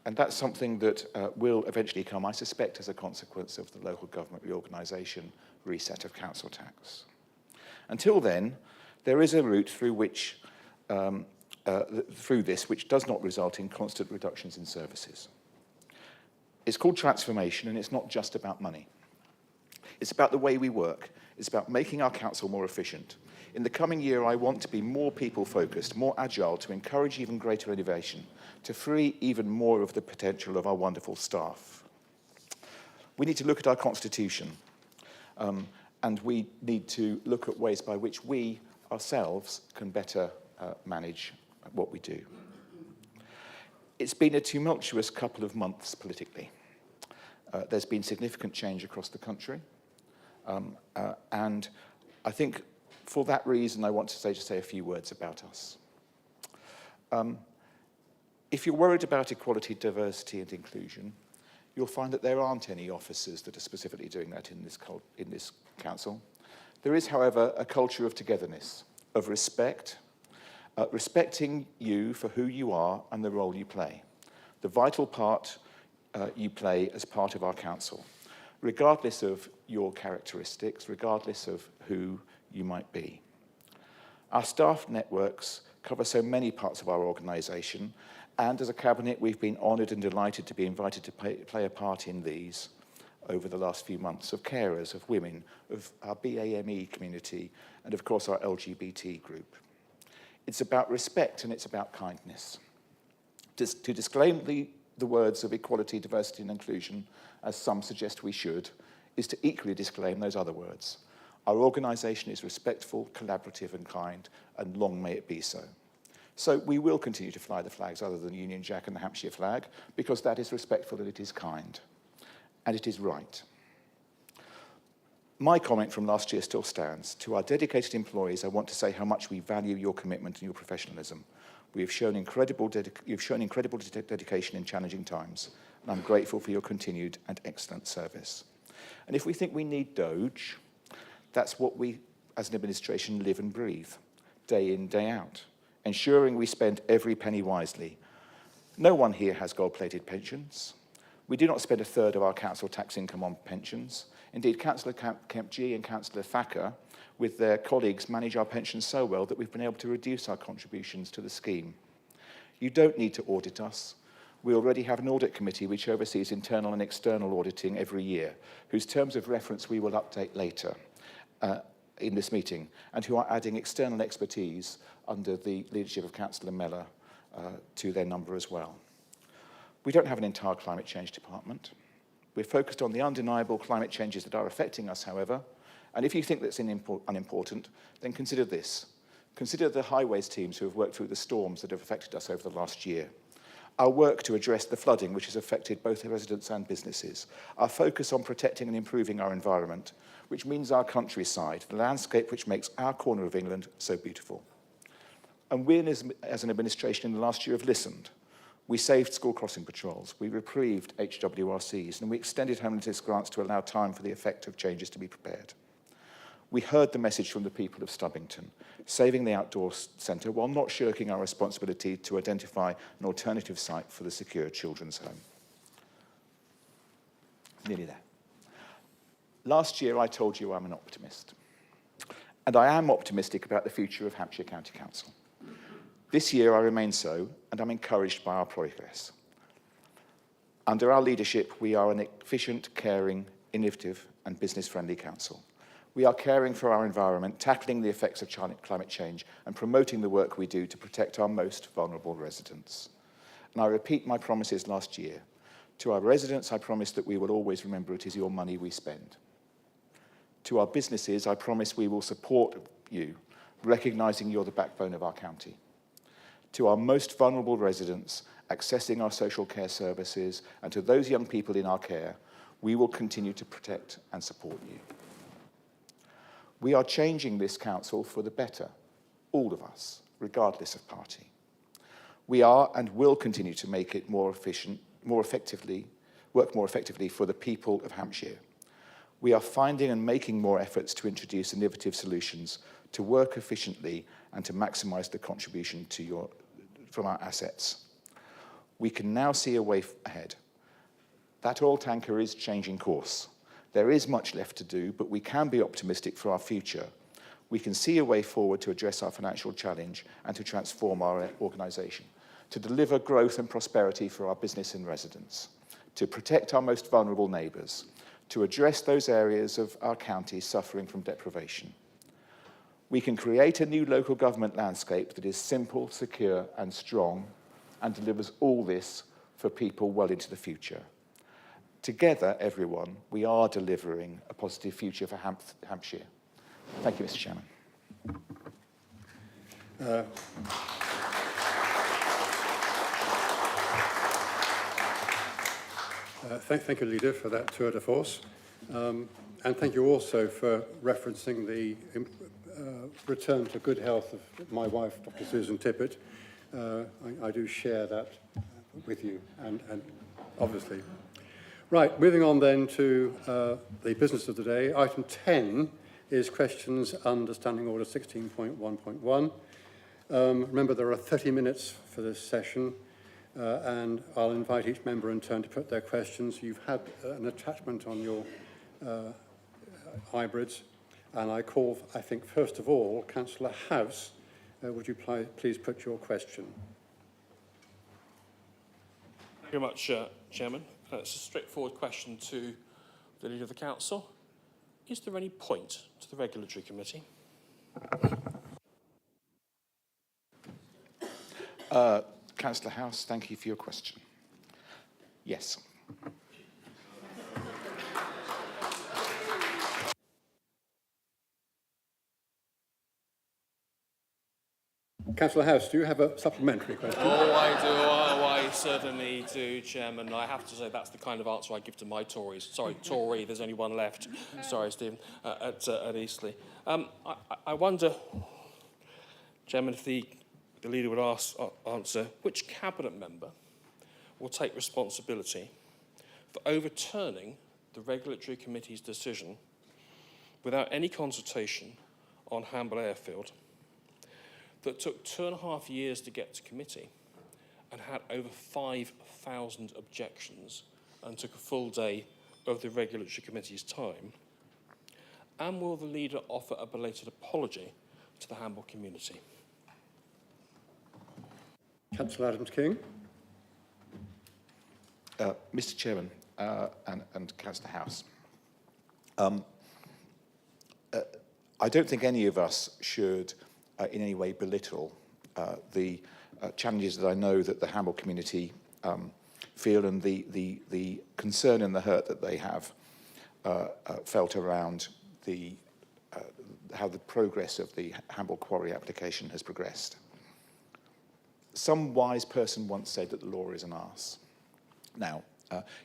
And that's something that will eventually come, I suspect, as a consequence of the local government reorganisation reset of council tax. Until then, there is a route through which, through this, which does not result in constant reductions in services. It's called transformation, and it's not just about money. It's about the way we work. It's about making our council more efficient. In the coming year, I want to be more people-focused, more agile, to encourage even greater innovation, to free even more of the potential of our wonderful staff. We need to look at our constitution. And we need to look at ways by which we ourselves can better manage what we do. It's been a tumultuous couple of months politically. There's been significant change across the country. And I think for that reason, I want to say a few words about us. If you're worried about equality, diversity and inclusion, you'll find that there aren't any officers that are specifically doing that in this council. There is, however, a culture of togetherness, of respect, respecting you for who you are and the role you play, the vital part you play as part of our council, regardless of your characteristics, regardless of who you might be. Our staff networks cover so many parts of our organisation, and as a cabinet, we've been honoured and delighted to be invited to play a part in these over the last few months, of carers, of women, of our BAME community, and of course our LGBT group. It's about respect and it's about kindness. To disclaim the words of equality, diversity and inclusion, as some suggest we should, is to equally disclaim those other words. Our organisation is respectful, collaborative and kind, and long may it be so. So we will continue to fly the flags other than Union Jack and the Hampshire flag, because that is respectful and it is kind. And it is right. My comment from last year still stands. To our dedicated employees, I want to say how much we value your commitment and your professionalism. You've shown incredible dedication in challenging times, and I'm grateful for your continued and excellent service. And if we think we need Doge, that's what we, as an administration, live and breathe, day in, day out, ensuring we spend every penny wisely. No one here has gold-plated pensions. We do not spend a third of our council tax income on pensions. Indeed, Councillor Kemp-G and Councillor Thacker, with their colleagues, manage our pensions so well that we've been able to reduce our contributions to the scheme. You don't need to audit us. We already have an audit committee which oversees internal and external auditing every year, whose terms of reference we will update later in this meeting, and who are adding external expertise under the leadership of Councillor Mellor to their number as well. We don't have an entire climate change department. We're focused on the undeniable climate changes that are affecting us, however, and if you think that's unimportant, then consider this. Consider the highways teams who have worked through the storms that have affected us over the last year. Our work to address the flooding, which has affected both residents and businesses. Our focus on protecting and improving our environment, which means our countryside, the landscape which makes our corner of England so beautiful. And we as an administration in the last year have listened. We saved school crossing patrols, we reprieved HWRCs, and we extended homelessness grants to allow time for the effect of changes to be prepared. We heard the message from the people of Stubbington, saving the outdoor centre while not shirking our responsibility to identify an alternative site for the secure children's home. Nearly there. Last year I told you I'm an optimist, and I am optimistic about the future of Hampshire County Council. This year I remain so, and I'm encouraged by our progress. Under our leadership, we are an efficient, caring, innovative and business-friendly council. We are caring for our environment, tackling the effects of climate change and promoting the work we do to protect our most vulnerable residents. And I repeat my promises last year. To our residents, I promise that we will always remember it is your money we spend. To our businesses, I promise we will support you, recognising you're the backbone of our county. To our most vulnerable residents accessing our social care services, and to those young people in our care, we will continue to protect and support you. We are changing this council for the better, all of us, regardless of party. We are and will continue to make it more efficient, work more effectively for the people of Hampshire. We are finding and making more efforts to introduce innovative solutions to work efficiently and to maximise the contribution from our assets. We can now see a way ahead. That oil tanker is changing course. There is much left to do, but we can be optimistic for our future. We can see a way forward to address our financial challenge and to transform our organisation, to deliver growth and prosperity for our business and residents, to protect our most vulnerable neighbours, to address those areas of our county suffering from deprivation. We can create a new local government landscape that is simple, secure and strong and delivers all this for people well into the future. Together, everyone, we are delivering a positive future for Hampshire. Thank you, Mr. Chairman. Thank you, Leader, for that tour de force. And thank you also for referencing the return to good health of my wife, Dr. Susan Tippett. I do share that with you, and obviously. Right, moving on then to the business of the day. Item 10 is questions under Standing Order 16.1.1. Remember, there are 30 minutes for this session, and I'll invite each member in turn to put their questions. You've had an attachment on your hybrids, and I call, I think, first of all, Councillor House. Would you please put your question? Thank you very much, Chairman. It's a straightforward question to the Leader of the Council. Is there any point to the Regulatory Committee? Councillor House, thank you for your question. Yes. Councillor House, do you have a supplementary question? Oh, I do. Oh, I certainly do, Chairman. I have to say that's the kind of answer I give to my Tories. Sorry, Tory, there's only one left. Sorry, Stephen, at Eastleigh. I wonder, Chairman, if the Leader would answer, which Cabinet member will take responsibility for overturning the Regulatory Committee's decision without any consultation on Hamble Airfield that took 2.5 years to get to committee and had over 5,000 objections and took a full day of the Regulatory Committee's time? And will the Leader offer a belated apology to the Hamble community? Councillor Adams-King. Mr. Chairman and Councillor House, I don't think any of us should in any way belittle the challenges that I know that the Hamble community feel and the concern and the hurt that they have felt around how the progress of the Hamble Quarry application has progressed. Some wise person once said that the law is an arse. Now,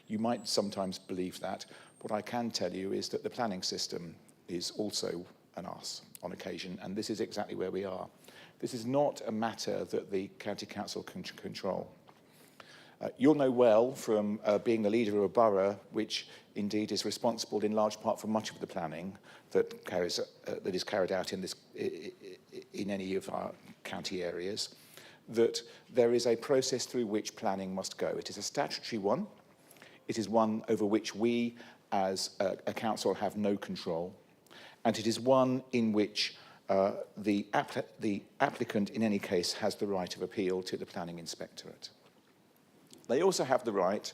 you might sometimes believe that. What I can tell you is that the planning system is also an arse on occasion, and this is exactly where we are. This is not a matter that the County Council can control. You'll know well from being the leader of a borough, which indeed is responsible in large part for much of the planning that is carried out in any of our county areas, that there is a process through which planning must go. It is a statutory one. It is one over which we, as a council, have no control. And it is one in which the applicant, in any case, has the right of appeal to the Planning Inspectorate. They also have the right,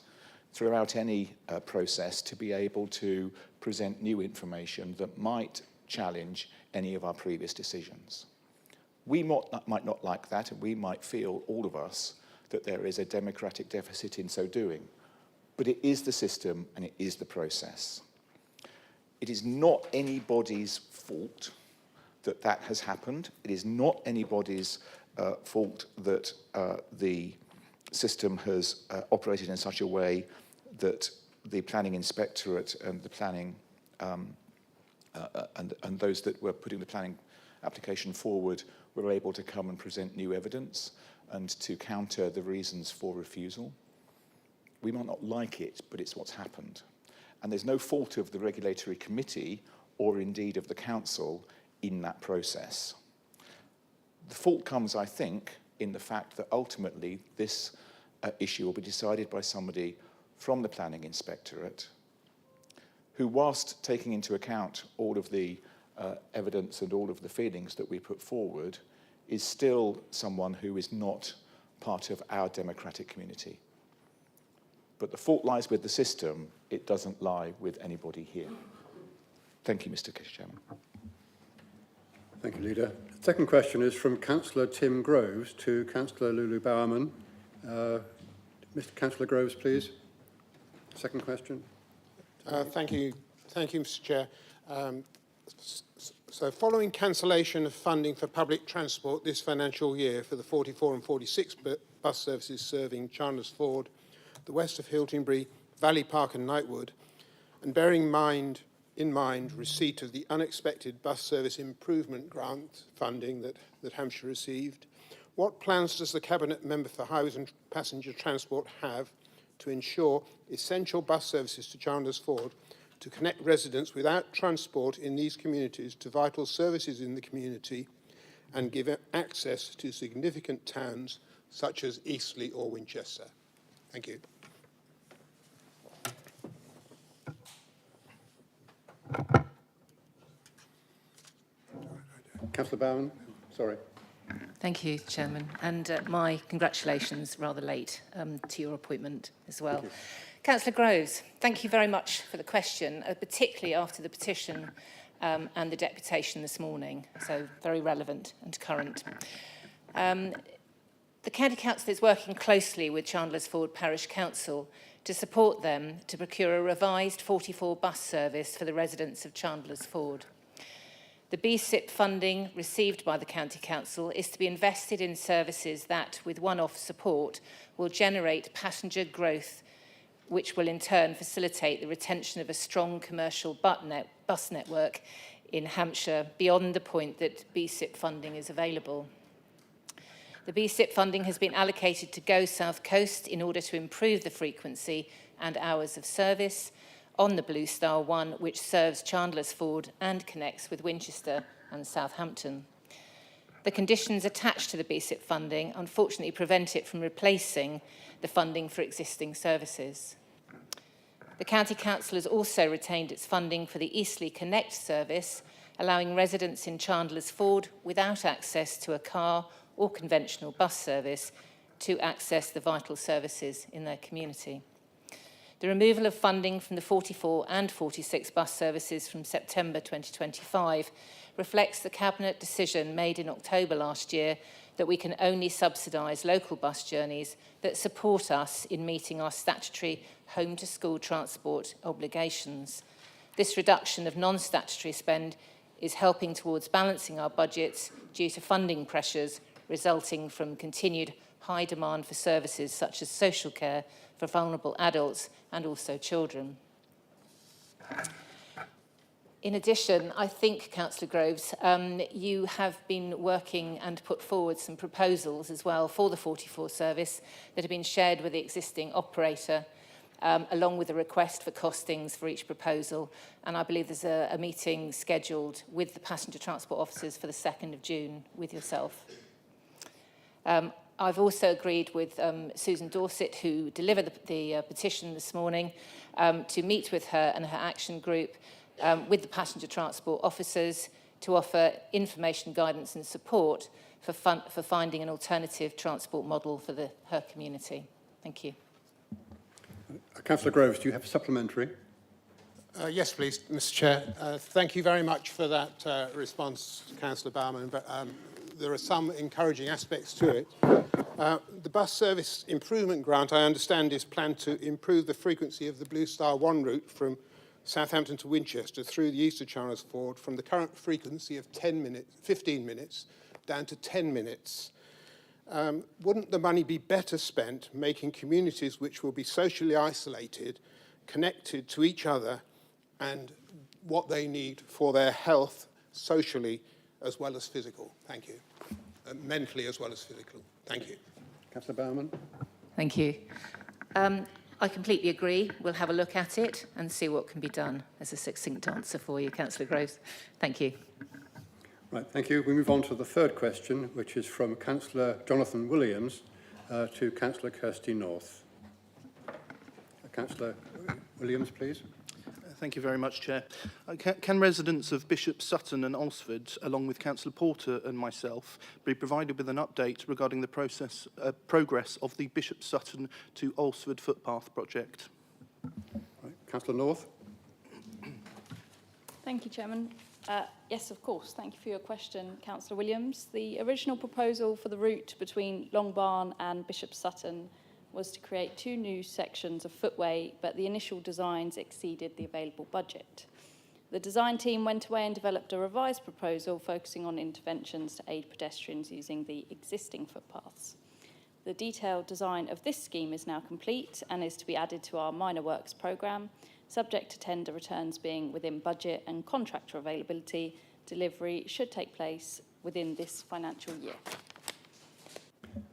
throughout any process, to be able to present new information that might challenge any of our previous decisions. We might not like that, and we might feel, all of us, that there is a democratic deficit in so doing. But it is the system and it is the process. It is not anybody's fault that that has happened. It is not anybody's fault that the system has operated in such a way that the Planning Inspectorate and the planning and those that were putting the planning application forward were able to come and present new evidence and to counter the reasons for refusal. We might not like it, but it's what's happened. And there's no fault of the regulatory committee or indeed of the council in that process. The fault comes, I think, in the fact that ultimately this issue will be decided by somebody from the Planning Inspectorate who, whilst taking into account all of the evidence and all of the feelings that we put forward, is still someone who is not part of our democratic community. But the fault lies with the system. It doesn't lie with anybody here. Thank you, Mr. Chairman. Thank you, Leader. The second question is from Councillor Tim Groves to Councillor Lulu Bowerman. Mr. Councillor Groves, please. Second question. Thank you, Mr. Chair. So following cancellation of funding for public transport this financial year for the 44 and 46 bus services serving Chandler's Ford, the west of Hiltonbury, Valley Park and Knightwood, and bearing in mind receipt of the unexpected bus service improvement grant funding that Hampshire received, what plans does the Cabinet Member for Highways and Passenger Transport have to ensure essential bus services to Chandler's Ford to connect residents without transport in these communities to vital services in the community and give access to significant towns such as Eastleigh or Winchester? Thank you. Councillor Bowen, sorry. Thank you, Chairman, and my congratulations, rather late, to your appointment as well. Councillor Groves, thank you very much for the question, particularly after the petition and the deputation this morning, so very relevant and current. The County Council is working closely with Chandler's Ford Parish Council to support them to procure a revised 44 bus service for the residents of Chandler's Ford. The BSIP funding received by the County Council is to be invested in services that, with one-off support, will generate passenger growth, which will in turn facilitate the retention of a strong commercial bus network in Hampshire beyond the point that BSIP funding is available. The BSIP funding has been allocated to Go South Coast in order to improve the frequency and hours of service on the Blue Star 1, which serves Chandler's Ford and connects with Winchester and Southampton. The conditions attached to the BSIP funding unfortunately prevent it from replacing the funding for existing services. The County Council has also retained its funding for the Eastleigh Connect service, allowing residents in Chandler's Ford without access to a car or conventional bus service to access the vital services in their community. The removal of funding from the 44 and 46 bus services from September 2025 reflects the Cabinet decision made in October last year that we can only subsidise local bus journeys that support us in meeting our statutory home-to-school transport obligations. This reduction of non-statutory spend is helping towards balancing our budgets due to funding pressures resulting from continued high demand for services such as social care for vulnerable adults and also children. In addition, I think, Councillor Groves, you have been working and put forward some proposals as well for the 44 service that have been shared with the existing operator, along with a request for costings for each proposal. And I believe there's a meeting scheduled with the passenger transport officers for the 2nd of June with yourself. I've also agreed with Susan Dorset, who delivered the petition this morning, to meet with her and her action group with the passenger transport officers to offer information, guidance and support for finding an alternative transport model for her community. Thank you. Councillor Groves, do you have a supplementary? Yes, please, Mr. Chair. Thank you very much for that response, Councillor Bowman, but there are some encouraging aspects to it. The bus service improvement grant, I understand, is planned to improve the frequency of the Blue Star 1 route from Southampton to Winchester through the Easter Charles Ford from the current frequency of 15 minutes down to 10 minutes. Wouldn't the money be better spent making communities which will be socially isolated, connected to each other and what they need for their health, socially as well as physical? Thank you. Mentally as well as physical. Thank you. Councillor Bowman. Thank you. I completely agree. We'll have a look at it and see what can be done. As a succinct answer for you, Councillor Groves. Thank you. Right, thank you. We move on to the third question, which is from Councillor Jonathan Williams to Councillor Kirsty North. Councillor Williams, please. Thank you very much, Chair. Can residents of Bishop Sutton and Alresford, along with Councillor Porter and myself, be provided with an update regarding the progress of the Bishop Sutton to Alresford footpath project? Right. Councillor North. Thank you, Chairman. Yes, of course. Thank you for your question, Councillor Williams. The original proposal for the route between Long Barn and Bishop Sutton was to create 2 new sections of footway, but the initial designs exceeded the available budget. The design team went away and developed a revised proposal focusing on interventions to aid pedestrians using the existing footpaths. The detailed design of this scheme is now complete and is to be added to our minor works programme, subject to tender returns being within budget and contractor availability. Delivery should take place within this financial year.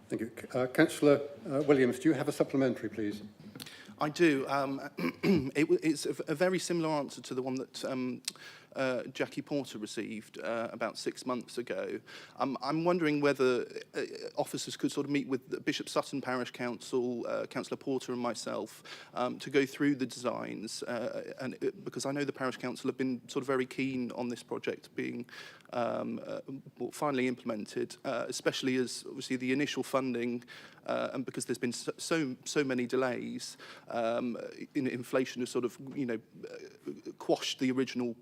Thank you. Councillor Williams, do you have a supplementary, please? I do. It's a very similar answer to the one that Jackie Porter received about 6 months ago. I'm wondering whether officers could sort of meet with the Bishop Sutton Parish Council, Councillor Porter and myself, to go through the designs, because I know the Parish Council have been sort of very keen on this project being finally implemented, especially as obviously the initial funding, and because there's been so many delays, inflation has sort of quashed the original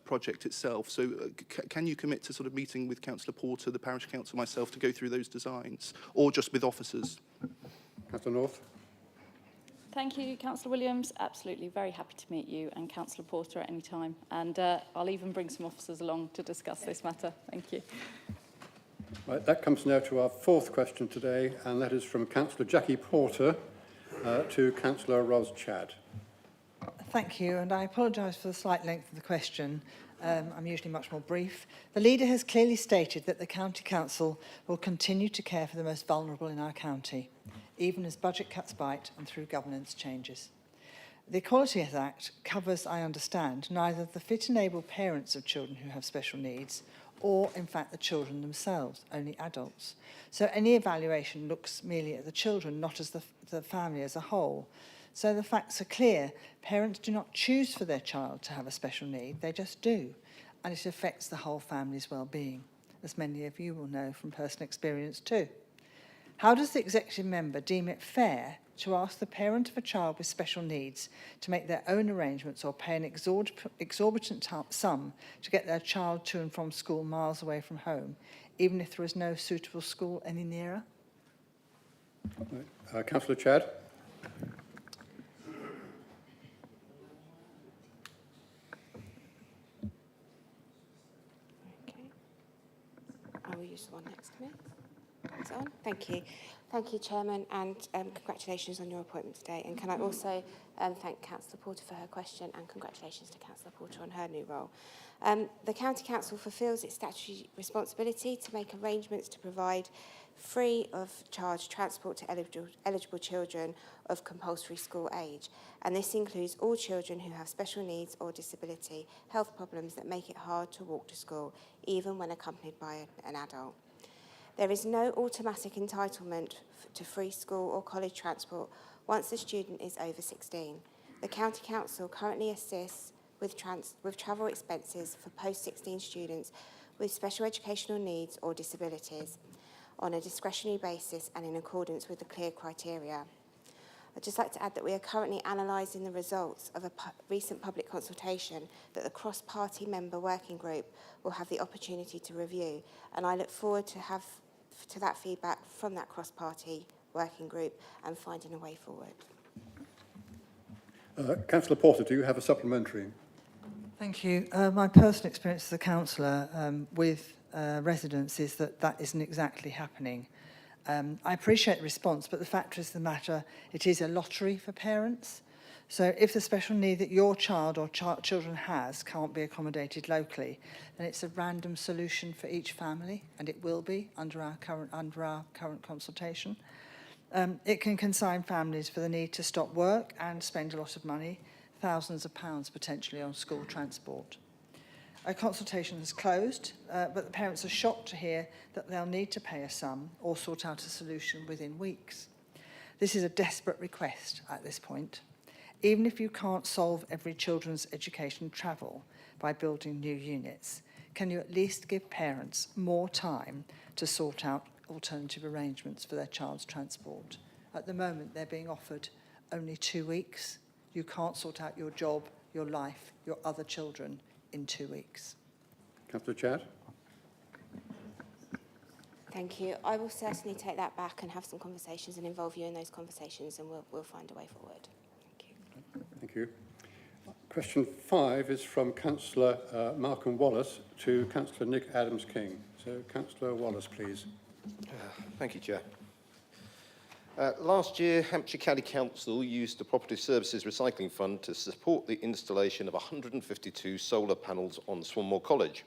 project itself. So can you commit to sort of meeting with Councillor Porter, the Parish Council, myself to go through those designs, or just with officers? Councillor North. Thank you, Councillor Williams. Absolutely, very happy to meet you and Councillor Porter at any time. And I'll even bring some officers along to discuss this matter. Thank you. Right, that comes now to our fourth question today, and that is from Councillor Jackie Porter to Councillor Ros Chad. Thank you, and I apologise for the slight length of the question. I'm usually much more brief. The leader has clearly stated that the County Council will continue to care for the most vulnerable in our county, even as budget cuts bite and through governance changes. The Equality Act covers, I understand, neither the fit and able parents of children who have special needs or, in fact, the children themselves, only adults. So any evaluation looks merely at the children, not as the family as a whole. So the facts are clear. Parents do not choose for their child to have a special need, they just do. And it affects the whole family's well-being, as many of you will know from personal experience too. How does the executive member deem it fair to ask the parent of a child with special needs to make their own arrangements or pay an exorbitant sum to get their child to and from school miles away from home, even if there is no suitable school any nearer? Councillor Chad. I will use the one next to me. Is it on? Thank you. Thank you, Chairman, and congratulations on your appointment today. And can I also thank Councillor Porter for her question, and congratulations to Councillor Porter on her new role. The County Council fulfils its statutory responsibility to make arrangements to provide free of charge transport to eligible children of compulsory school age. And this includes all children who have special needs or disability, health problems that make it hard to walk to school, even when accompanied by an adult. There is no automatic entitlement to free school or college transport once the student is over 16. The County Council currently assists with travel expenses for post-16 students with special educational needs or disabilities on a discretionary basis and in accordance with the clear criteria. I'd just like to add that we are currently analysing the results of a recent public consultation that the cross-party member working group will have the opportunity to review, and I look forward to that feedback from that cross-party working group and finding a way forward. Councillor Porter, do you have a supplementary? Thank you. My personal experience as a councillor with residents is that that isn't exactly happening. I appreciate the response, but the fact is the matter, it is a lottery for parents. So if the special need that your child or children has can't be accommodated locally, then it's a random solution for each family, and it will be under our current consultation. It can consign families for the need to stop work and spend a lot of money, thousands of pounds potentially on school transport. A consultation has closed, but the parents are shocked to hear that they'll need to pay a sum or sort out a solution within weeks. This is a desperate request at this point. Even if you can't solve every children's education travel by building new units, can you at least give parents more time to sort out alternative arrangements for their child's transport? At the moment, they're being offered only 2 weeks. You can't sort out your job, your life, your other children in 2 weeks. Councillor Chadd? Thank you. I will certainly take that back and have some conversations and involve you in those conversations, and we'll find a way forward. Thank you. Question 5 is from Councillor Malcolm Wallace to Councillor Nick Adams-King. So, Councillor Wallace, please. Thank you, Chair. Last year, Hampshire County Council used the Property Services Recycling Fund to support the installation of 152 solar panels on Swanmore College.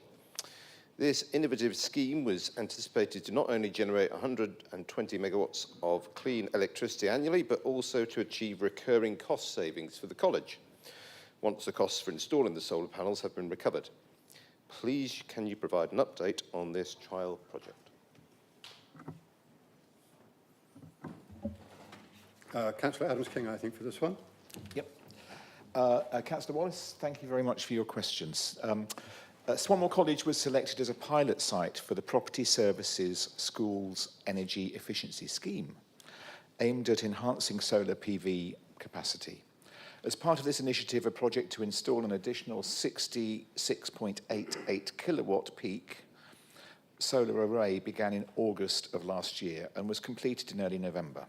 This innovative scheme was anticipated to not only generate 120 megawatts of clean electricity annually, but also to achieve recurring cost savings for the college, once the costs for installing the solar panels have been recovered. Please, can you provide an update on this trial project? Councillor Adams-King, I think, for this one. Yep. Councillor Wallace, thank you very much for your questions. Swanmore College was selected as a pilot site for the Property Services Schools Energy Efficiency Scheme, aimed at enhancing solar PV capacity. As part of this initiative, a project to install an additional 66.88 kilowatt peak solar array began in August of last year and was completed in early November.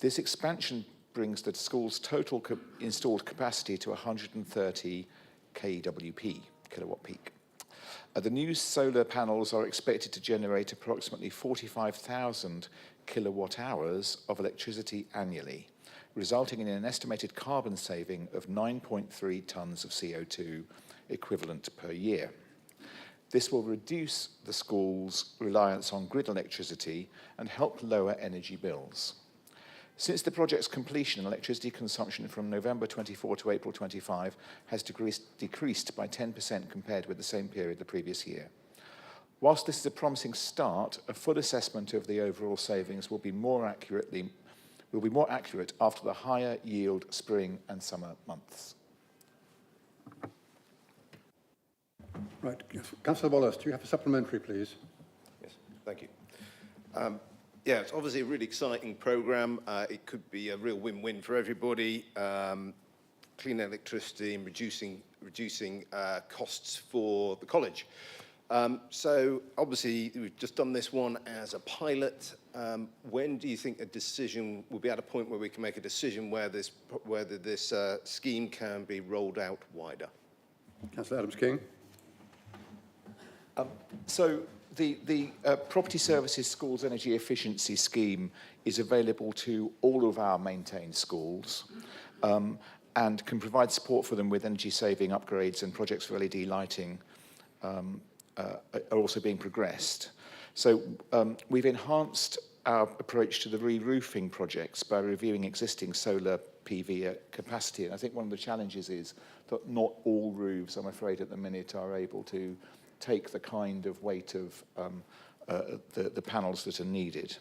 This expansion brings the school's total installed capacity to 130 kWp, kilowatt peak. The new solar panels are expected to generate approximately 45,000 kilowatt hours of electricity annually, resulting in an estimated carbon saving of 9.3 tonnes of CO2 equivalent per year. This will reduce the school's reliance on grid electricity and help lower energy bills. Since the project's completion, electricity consumption from November 24 to April 25 has decreased by 10% compared with the same period the previous year. Whilst this is a promising start, a full assessment of the overall savings will be more accurate after the higher yield spring and summer months. Right. Councillor Wallace, do you have a supplementary, please? Yes, thank you. Yeah, it's obviously a really exciting programme. It could be a real win-win for everybody. Clean electricity and reducing costs for the college. So obviously we've just done this one as a pilot. When do you think a decision will be at a point where we can make a decision whether this scheme can be rolled out wider? Councillor Adams-King. So The Property Services Schools Energy Efficiency Scheme is available to all of our maintained schools and can provide support for them with energy saving upgrades, and projects for LED lighting are also being progressed. So we've enhanced our approach to the re-roofing projects by reviewing existing solar PV capacity. And I think one of the challenges is that not all roofs, I'm afraid, at the minute are able to take the kind of weight of the panels that are needed.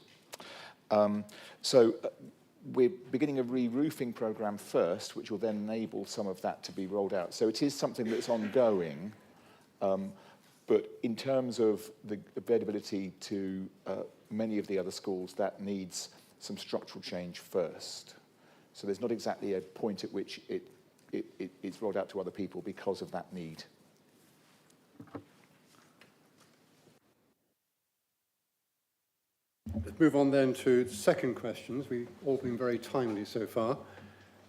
We're beginning a re-roofing program first, which will then enable some of that to be rolled out. So it is something that's ongoing, but in terms of the availability to many of the other schools, that needs some structural change first. So there's not exactly a point at which it's rolled out to other people because of that need. Let's move on then to the second questions. We've all been very timely so far.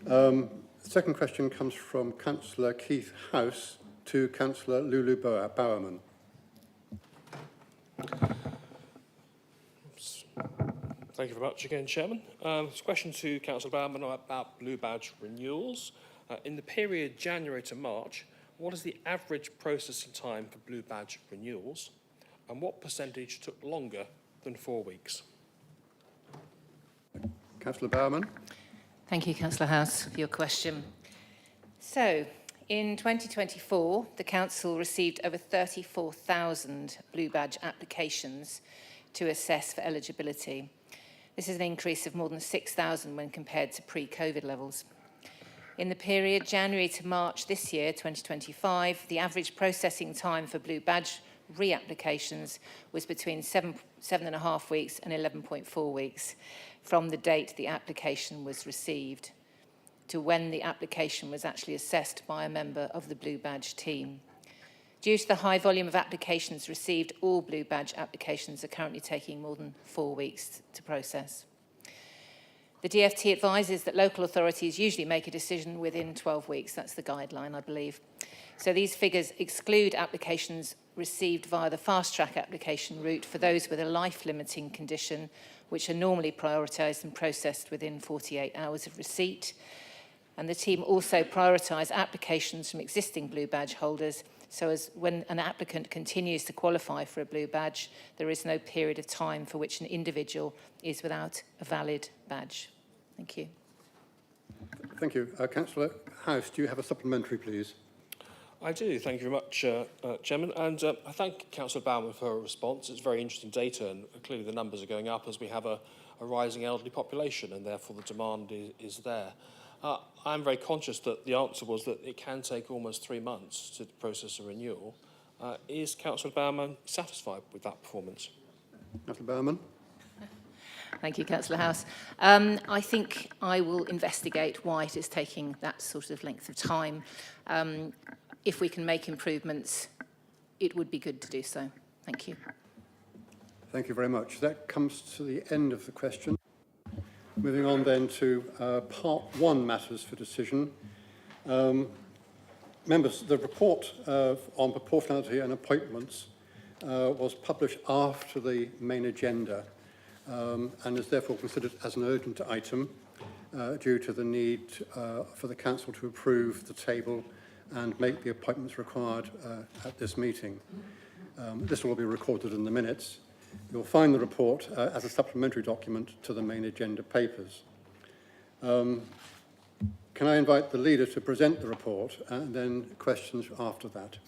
The second question comes from Councillor Keith House to Councillor Lulu Bowerman. Thank you very much again, Chairman. It's a question to Councillor Bowerman about Blue Badge renewals. In the period January to March, what is the average processing time for Blue Badge renewals, and what percentage took longer than 4 weeks? Councillor Bowerman. Thank you, Councillor House, for your question. So, in 2024, the Council received over 34,000 Blue Badge applications to assess for eligibility. This is an increase of more than 6,000 when compared to pre-COVID levels. In the period January to March this year, 2025, the average processing time for Blue Badge reapplications was between 7.5 weeks and 11.4 weeks from the date the application was received to when the application was actually assessed by a member of the Blue Badge team. Due to the high volume of applications received, all Blue Badge applications are currently taking more than 4 weeks to process. The DfT advises that local authorities usually make a decision within 12 weeks. That's the guideline, I believe. So these figures exclude applications received via the fast-track application route for those with a life-limiting condition, which are normally prioritised and processed within 48 hours of receipt. And the team also prioritise applications from existing Blue Badge holders, so as when an applicant continues to qualify for a Blue Badge, there is no period of time for which an individual is without a valid badge. Thank you. Thank you. Councillor House, do you have a supplementary, please? I do. Thank you very much, Chairman. And I thank Councillor Bowerman for her response. It's very interesting data, and clearly the numbers are going up as we have a rising elderly population, and therefore the demand is there. I'm very conscious that the answer was that it can take almost 3 months to process a renewal. Is Councillor Bowerman satisfied with that performance? Councillor Bowerman. Thank you, Councillor House. I think I will investigate why it is taking that sort of length of time. If we can make improvements, it would be good to do so. Thank you. Thank you very much. That comes to the end of the question. Moving on then to part one matters for decision. Members, the report on proportionality and appointments was published after the main agenda and is therefore considered as an urgent item due to the need for the Council to approve the table and make the appointments required at this meeting. This will be recorded in the minutes. You'll find the report as a supplementary document to the main agenda papers. Can I invite the leader to present the report and then questions after that?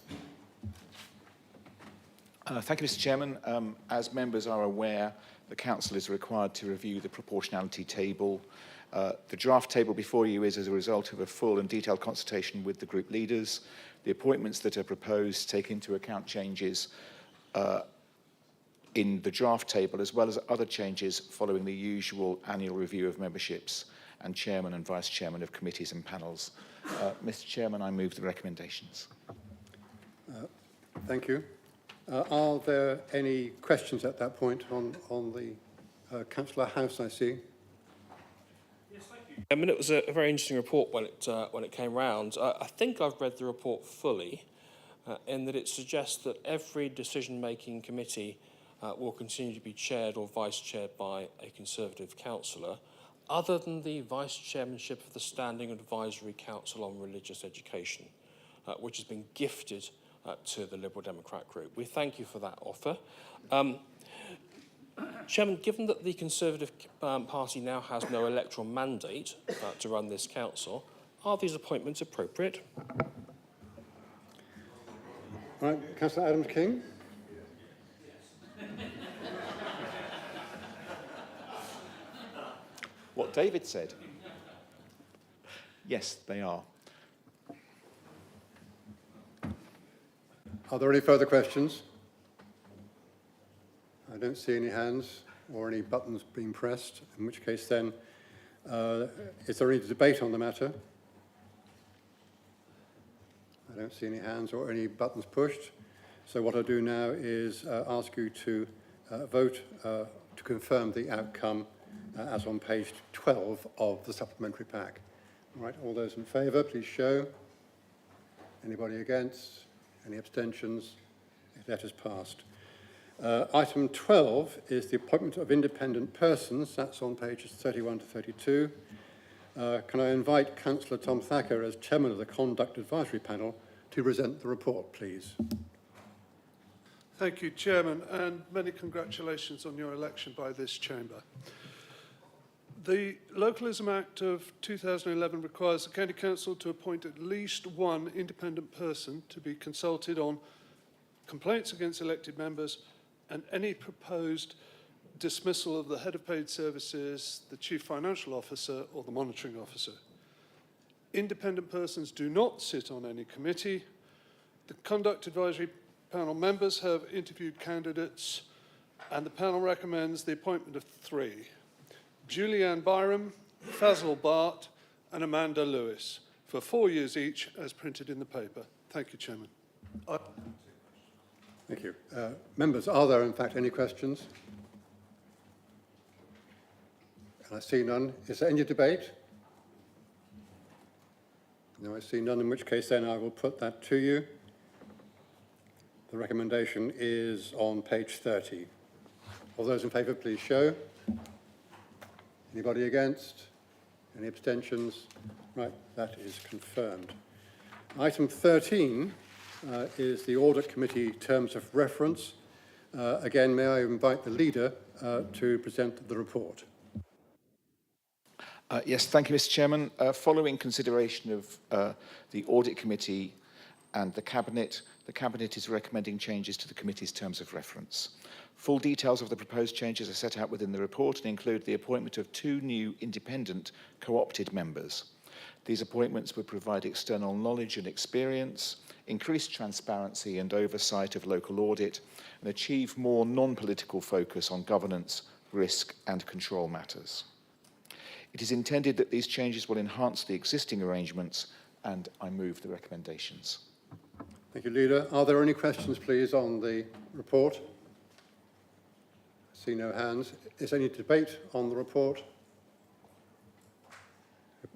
Thank you, Mr. Chairman. As members are aware, the Council is required to review the proportionality table. The draft table before you is as a result of a full and detailed consultation with the group leaders. The appointments that are proposed take into account changes in the draft table, as well as other changes following the usual annual review of memberships and chairman and vice chairman of committees and panels. Mr. Chairman, I move the recommendations. Thank you. Are there any questions at that point on the Councillor House, I see? Yes, thank you. I mean, it was a very interesting report when it came round. I think I've read the report fully, in that it suggests that every decision-making committee will continue to be chaired or vice-chaired by a Conservative councillor, other than the vice-chairmanship of the Standing Advisory Council on Religious Education, which has been gifted to the Liberal Democrat group. We thank you for that offer. Chairman, given that the Conservative Party now has no electoral mandate to run this council, are these appointments appropriate? Right, Councillor Adams-King. What David said. Yes, they are. Are there any further questions? I don't see any hands or any buttons being pressed, in which case then, is there any debate on the matter? I don't see any hands or any buttons pushed. So what I'll do now is ask you to vote to confirm the outcome as on page 12 of the supplementary pack. All right, all those in favour, please show. Anybody against? Any abstentions? That is passed. Item 12 is the appointment of independent persons. That's on pages 31 to 32. Can I invite Councillor Tom Thacker as Chairman of the Conduct Advisory Panel to present the report, please? Thank you, Chairman, and many congratulations on your election by this chamber. The Localism Act of 2011 requires the County Council to appoint at least one independent person to be consulted on complaints against elected members and any proposed dismissal of the head of paid services, the chief financial officer, or the monitoring officer. Independent persons do not sit on any committee. The Conduct Advisory Panel members have interviewed candidates, and the panel recommends the appointment of 3. Julianne Byram, Fazal Bart, and Amanda Lewis, for 4 years each, as printed in the paper. Thank you, Chairman. Thank you. Members, are there in fact any questions? And I see none. Is there any debate? No, I see none, in which case then I will put that to you. The recommendation is on page 30. All those in favour, please show. Anybody against? Any abstentions? Right, that is confirmed. Item 13 is the Audit Committee Terms of Reference. Again, may I invite the leader to present the report? Yes, thank you, Mr. Chairman. Following consideration of the Audit Committee and the Cabinet is recommending changes to the committee's terms of reference. Full details of the proposed changes are set out within the report and include the appointment of 2 new independent co-opted members. These appointments would provide external knowledge and experience, increase transparency and oversight of local audit, and achieve more non-political focus on governance, risk and control matters. It is intended that these changes will enhance the existing arrangements, and I move the recommendations. Thank you, Leader. Are there any questions, please, on the report? I see no hands. Is there any debate on the report?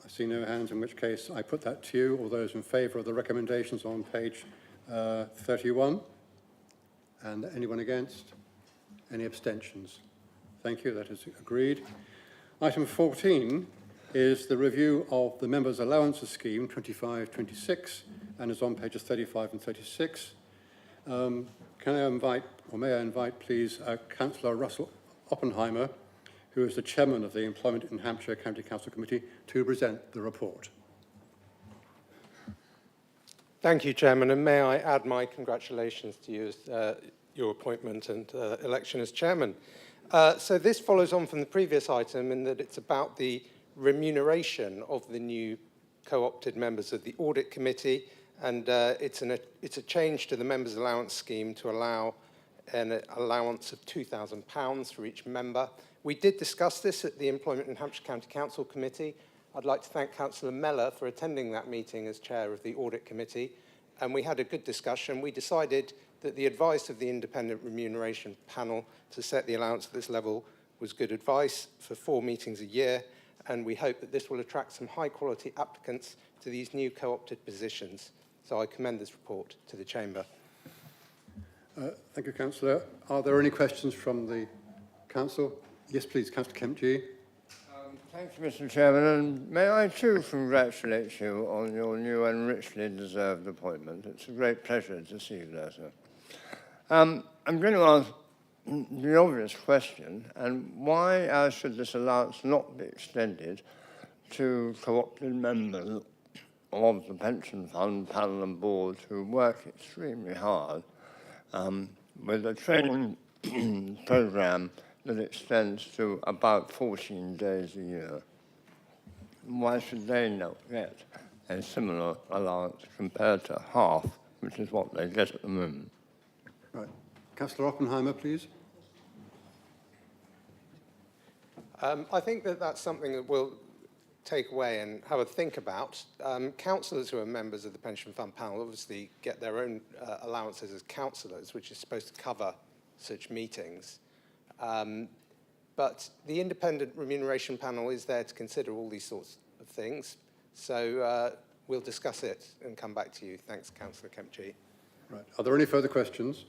I see no hands, in which case I put that to you. All those in favour of the recommendations on page 31? And anyone against? Any abstentions? Thank you, that is agreed. Item 14 is the review of the Members' Allowances Scheme 25-26 and is on pages 35 and 36. Can I invite, or may I invite, please, Councillor Russell Oppenheimer, who is the Chairman of the Employment in Hampshire County Council Committee, to present the report. Thank you, Chairman, and may I add my congratulations to you as your appointment and election as Chairman. So this follows on from the previous item in that it's about the remuneration of the new co-opted members of the Audit Committee, and it's a change to the Members' Allowance Scheme to allow an allowance of £2,000 for each member. We did discuss this at the Employment in Hampshire County Council Committee. I'd like to thank Councillor Mellor for attending that meeting as Chair of the Audit Committee, and we had a good discussion. We decided that the advice of the Independent Remuneration Panel to set the allowance at this level was good advice for 4 meetings a year, and we hope that this will attract some high-quality applicants to these new co-opted positions. So I commend this report to the Chamber. Thank you, Councillor. Are there any questions from the Council? Yes, please, Councillor Kempji. Thank you, Mr. Chairman, and may I too congratulate you on your new and richly deserved appointment. It's a great pleasure to see you there, sir. I'm going to ask the obvious question, and why should this allowance not be extended to co-opted members of the pension fund panel and board who work extremely hard with a training programme that extends to about 14 days a year? Why should they not get a similar allowance compared to half, which is what they get at the moment? Right. Councillor Oppenheimer, please. I think that that's something that we'll take away and have a think about. Councillors who are members of the pension fund panel obviously get their own allowances as councillors, which is supposed to cover such meetings. But the independent remuneration panel is there to consider all these sorts of things. So we'll discuss it and come back to you. Thanks, Councillor Kempji. Right. Are there any further questions?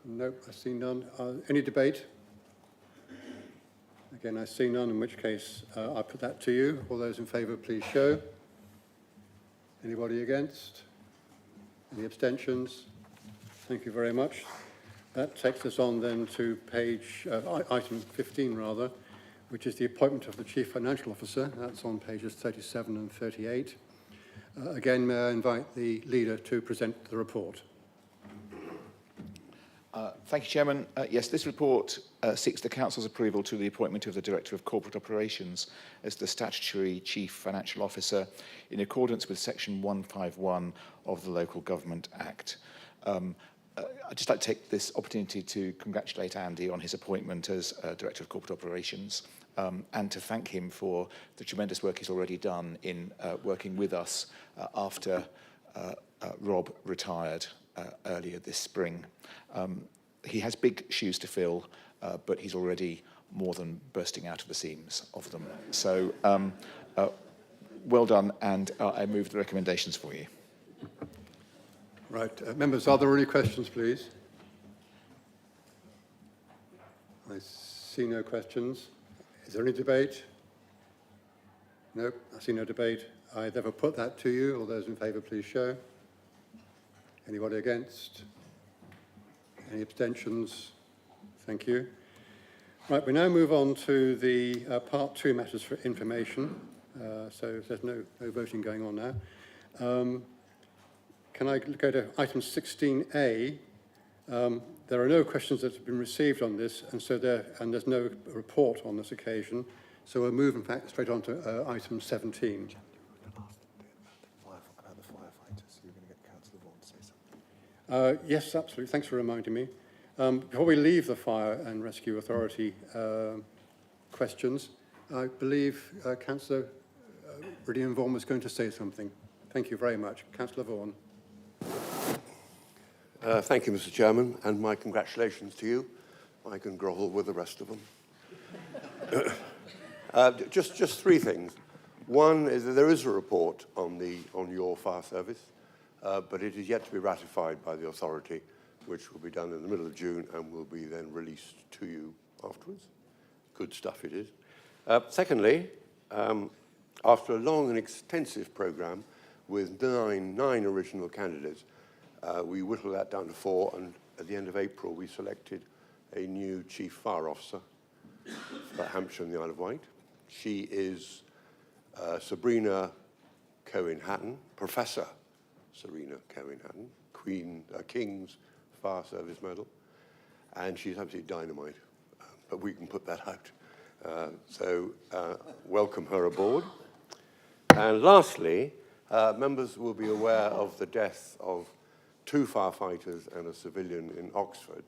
No, I see none. Any debate? Again, I see none, in which case I put that to you. All those in favour, please show. Anybody against? Any abstentions? Thank you very much. That takes us on then to item 15 rather, which is the appointment of the Chief Financial Officer. That's on pages 37 and 38. Again, may I invite the leader to present the report. Thank you, Chairman. Yes, this report seeks the Council's approval to the appointment of the Director of Corporate Operations as the statutory Chief Financial Officer in accordance with Section 151 of the Local Government Act. I'd just like to take this opportunity to congratulate Andy on his appointment as Director of Corporate Operations and to thank him for the tremendous work he's already done in working with us after Rob retired earlier this spring. He has big shoes to fill, but he's already more than bursting out of the seams of them. So well done, and I move the recommendations for you. Right. Members, are there any questions, please? I see no questions. Is there any debate? No, I see no debate. I therefore put that to you. All those in favour, please show. Anybody against? Any abstentions? Thank you. Right, we now move on to the part 2 matters for information. So there's no voting going on now. Can I go to item 16A? There are no questions that have been received on this, and so there's no report on this occasion. So we'll move, in fact, straight on to item 17. Yes, absolutely. Thanks for reminding me. Before we leave the Fire and Rescue Authority questions, I believe Councillor Riddian Vaughan was going to say something. Thank you very much. Councillor Vaughan. Thank you, Mr. Chairman, and my congratulations to you. I can grovel with the rest of them. Just three things. One is that there is a report on your fire service, but it is yet to be ratified by the authority, which will be done in the middle of June and will be then released to you afterwards. Good stuff it is. Secondly, after a long and extensive programme with nine original candidates, we whittled that down to 4, and at the end of April we selected a new Chief Fire Officer for Hampshire and the Isle of Wight. She is Sabrina Cohen-Hatton, Professor Serena Cohen-Hatton, King's Fire Service Medal, and she's absolutely dynamite, but we can put that out. So welcome her aboard. And lastly, members will be aware of the death of 2 firefighters and a civilian in Oxford.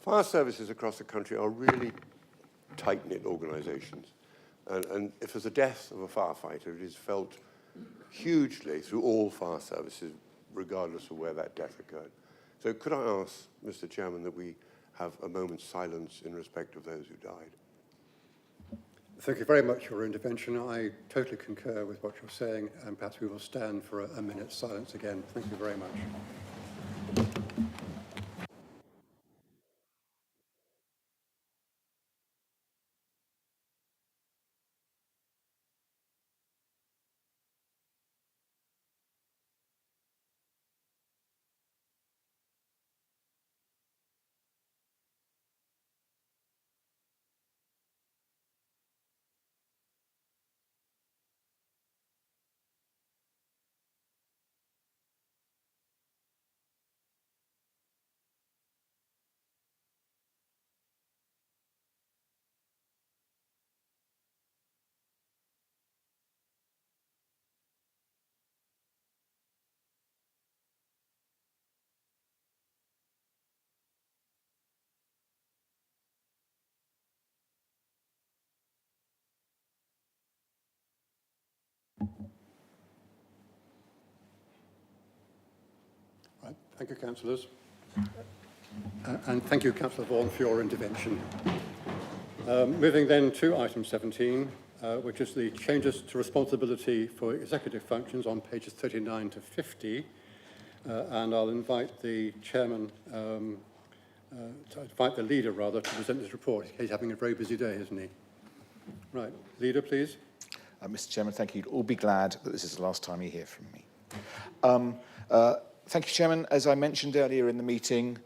Fire services across the country are really tight-knit organisations, and if there's a death of a firefighter, it is felt hugely through all fire services, regardless of where that death occurred. So could I ask, Mr. Chairman, that we have a moment's silence in respect of those who died? Thank you very much for your intervention. I totally concur with what you're saying, and perhaps we will stand for a minute's silence again. Thank you very much. Right. Thank you, councillors. And thank you, Councillor Vaughan, for your intervention. Moving then to item 17, which is the changes to responsibility for executive functions on pages 39 to 50. And I'll invite the chairman, to invite the leader, rather, to present this report. He's having a very busy day, isn't he? Right. Leader, please. Mr. Chairman, thank you. You'd all be glad that this is the last time you hear from me. Thank you, Chairman. As I mentioned earlier in the meeting,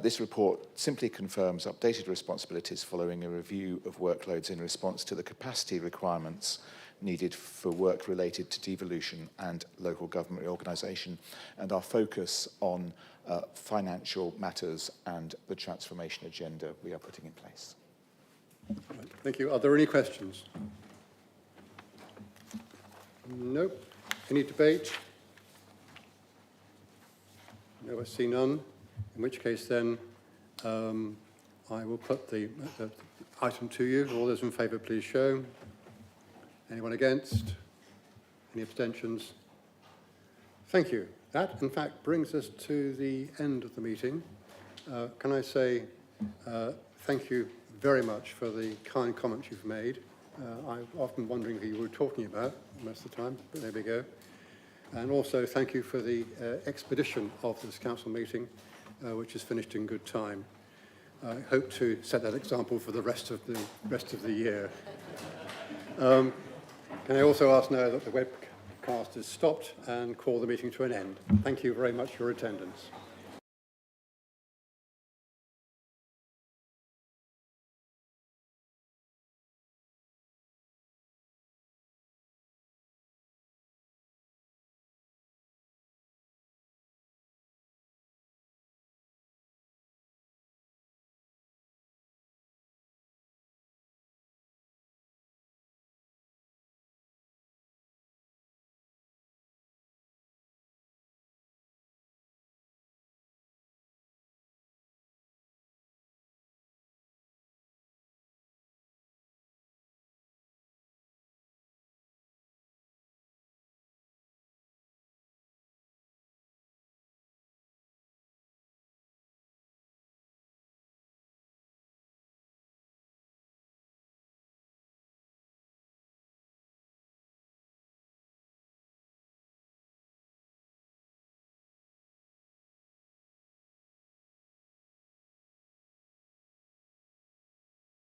this report simply confirms updated responsibilities following a review of workloads in response to the capacity requirements needed for work related to devolution and local government reorganisation, and our focus on financial matters and the transformation agenda we are putting in place. Right. Thank you. Are there any questions? Nope. Any debate? No, I see none. In which case then, I will put the item to you. All those in favour, please show. Anyone against? Any abstentions? Thank you. That, in fact, brings us to the end of the meeting. Can I say thank you very much for the kind comments you've made. I'm often wondering who you were talking about most of the time, but there we go. And also thank you for the expedition of this council meeting, which is finished in good time. I hope to set that example for the rest of the year. Can I also ask now that the webcast is stopped and call the meeting to an end? Thank you very much for your attendance.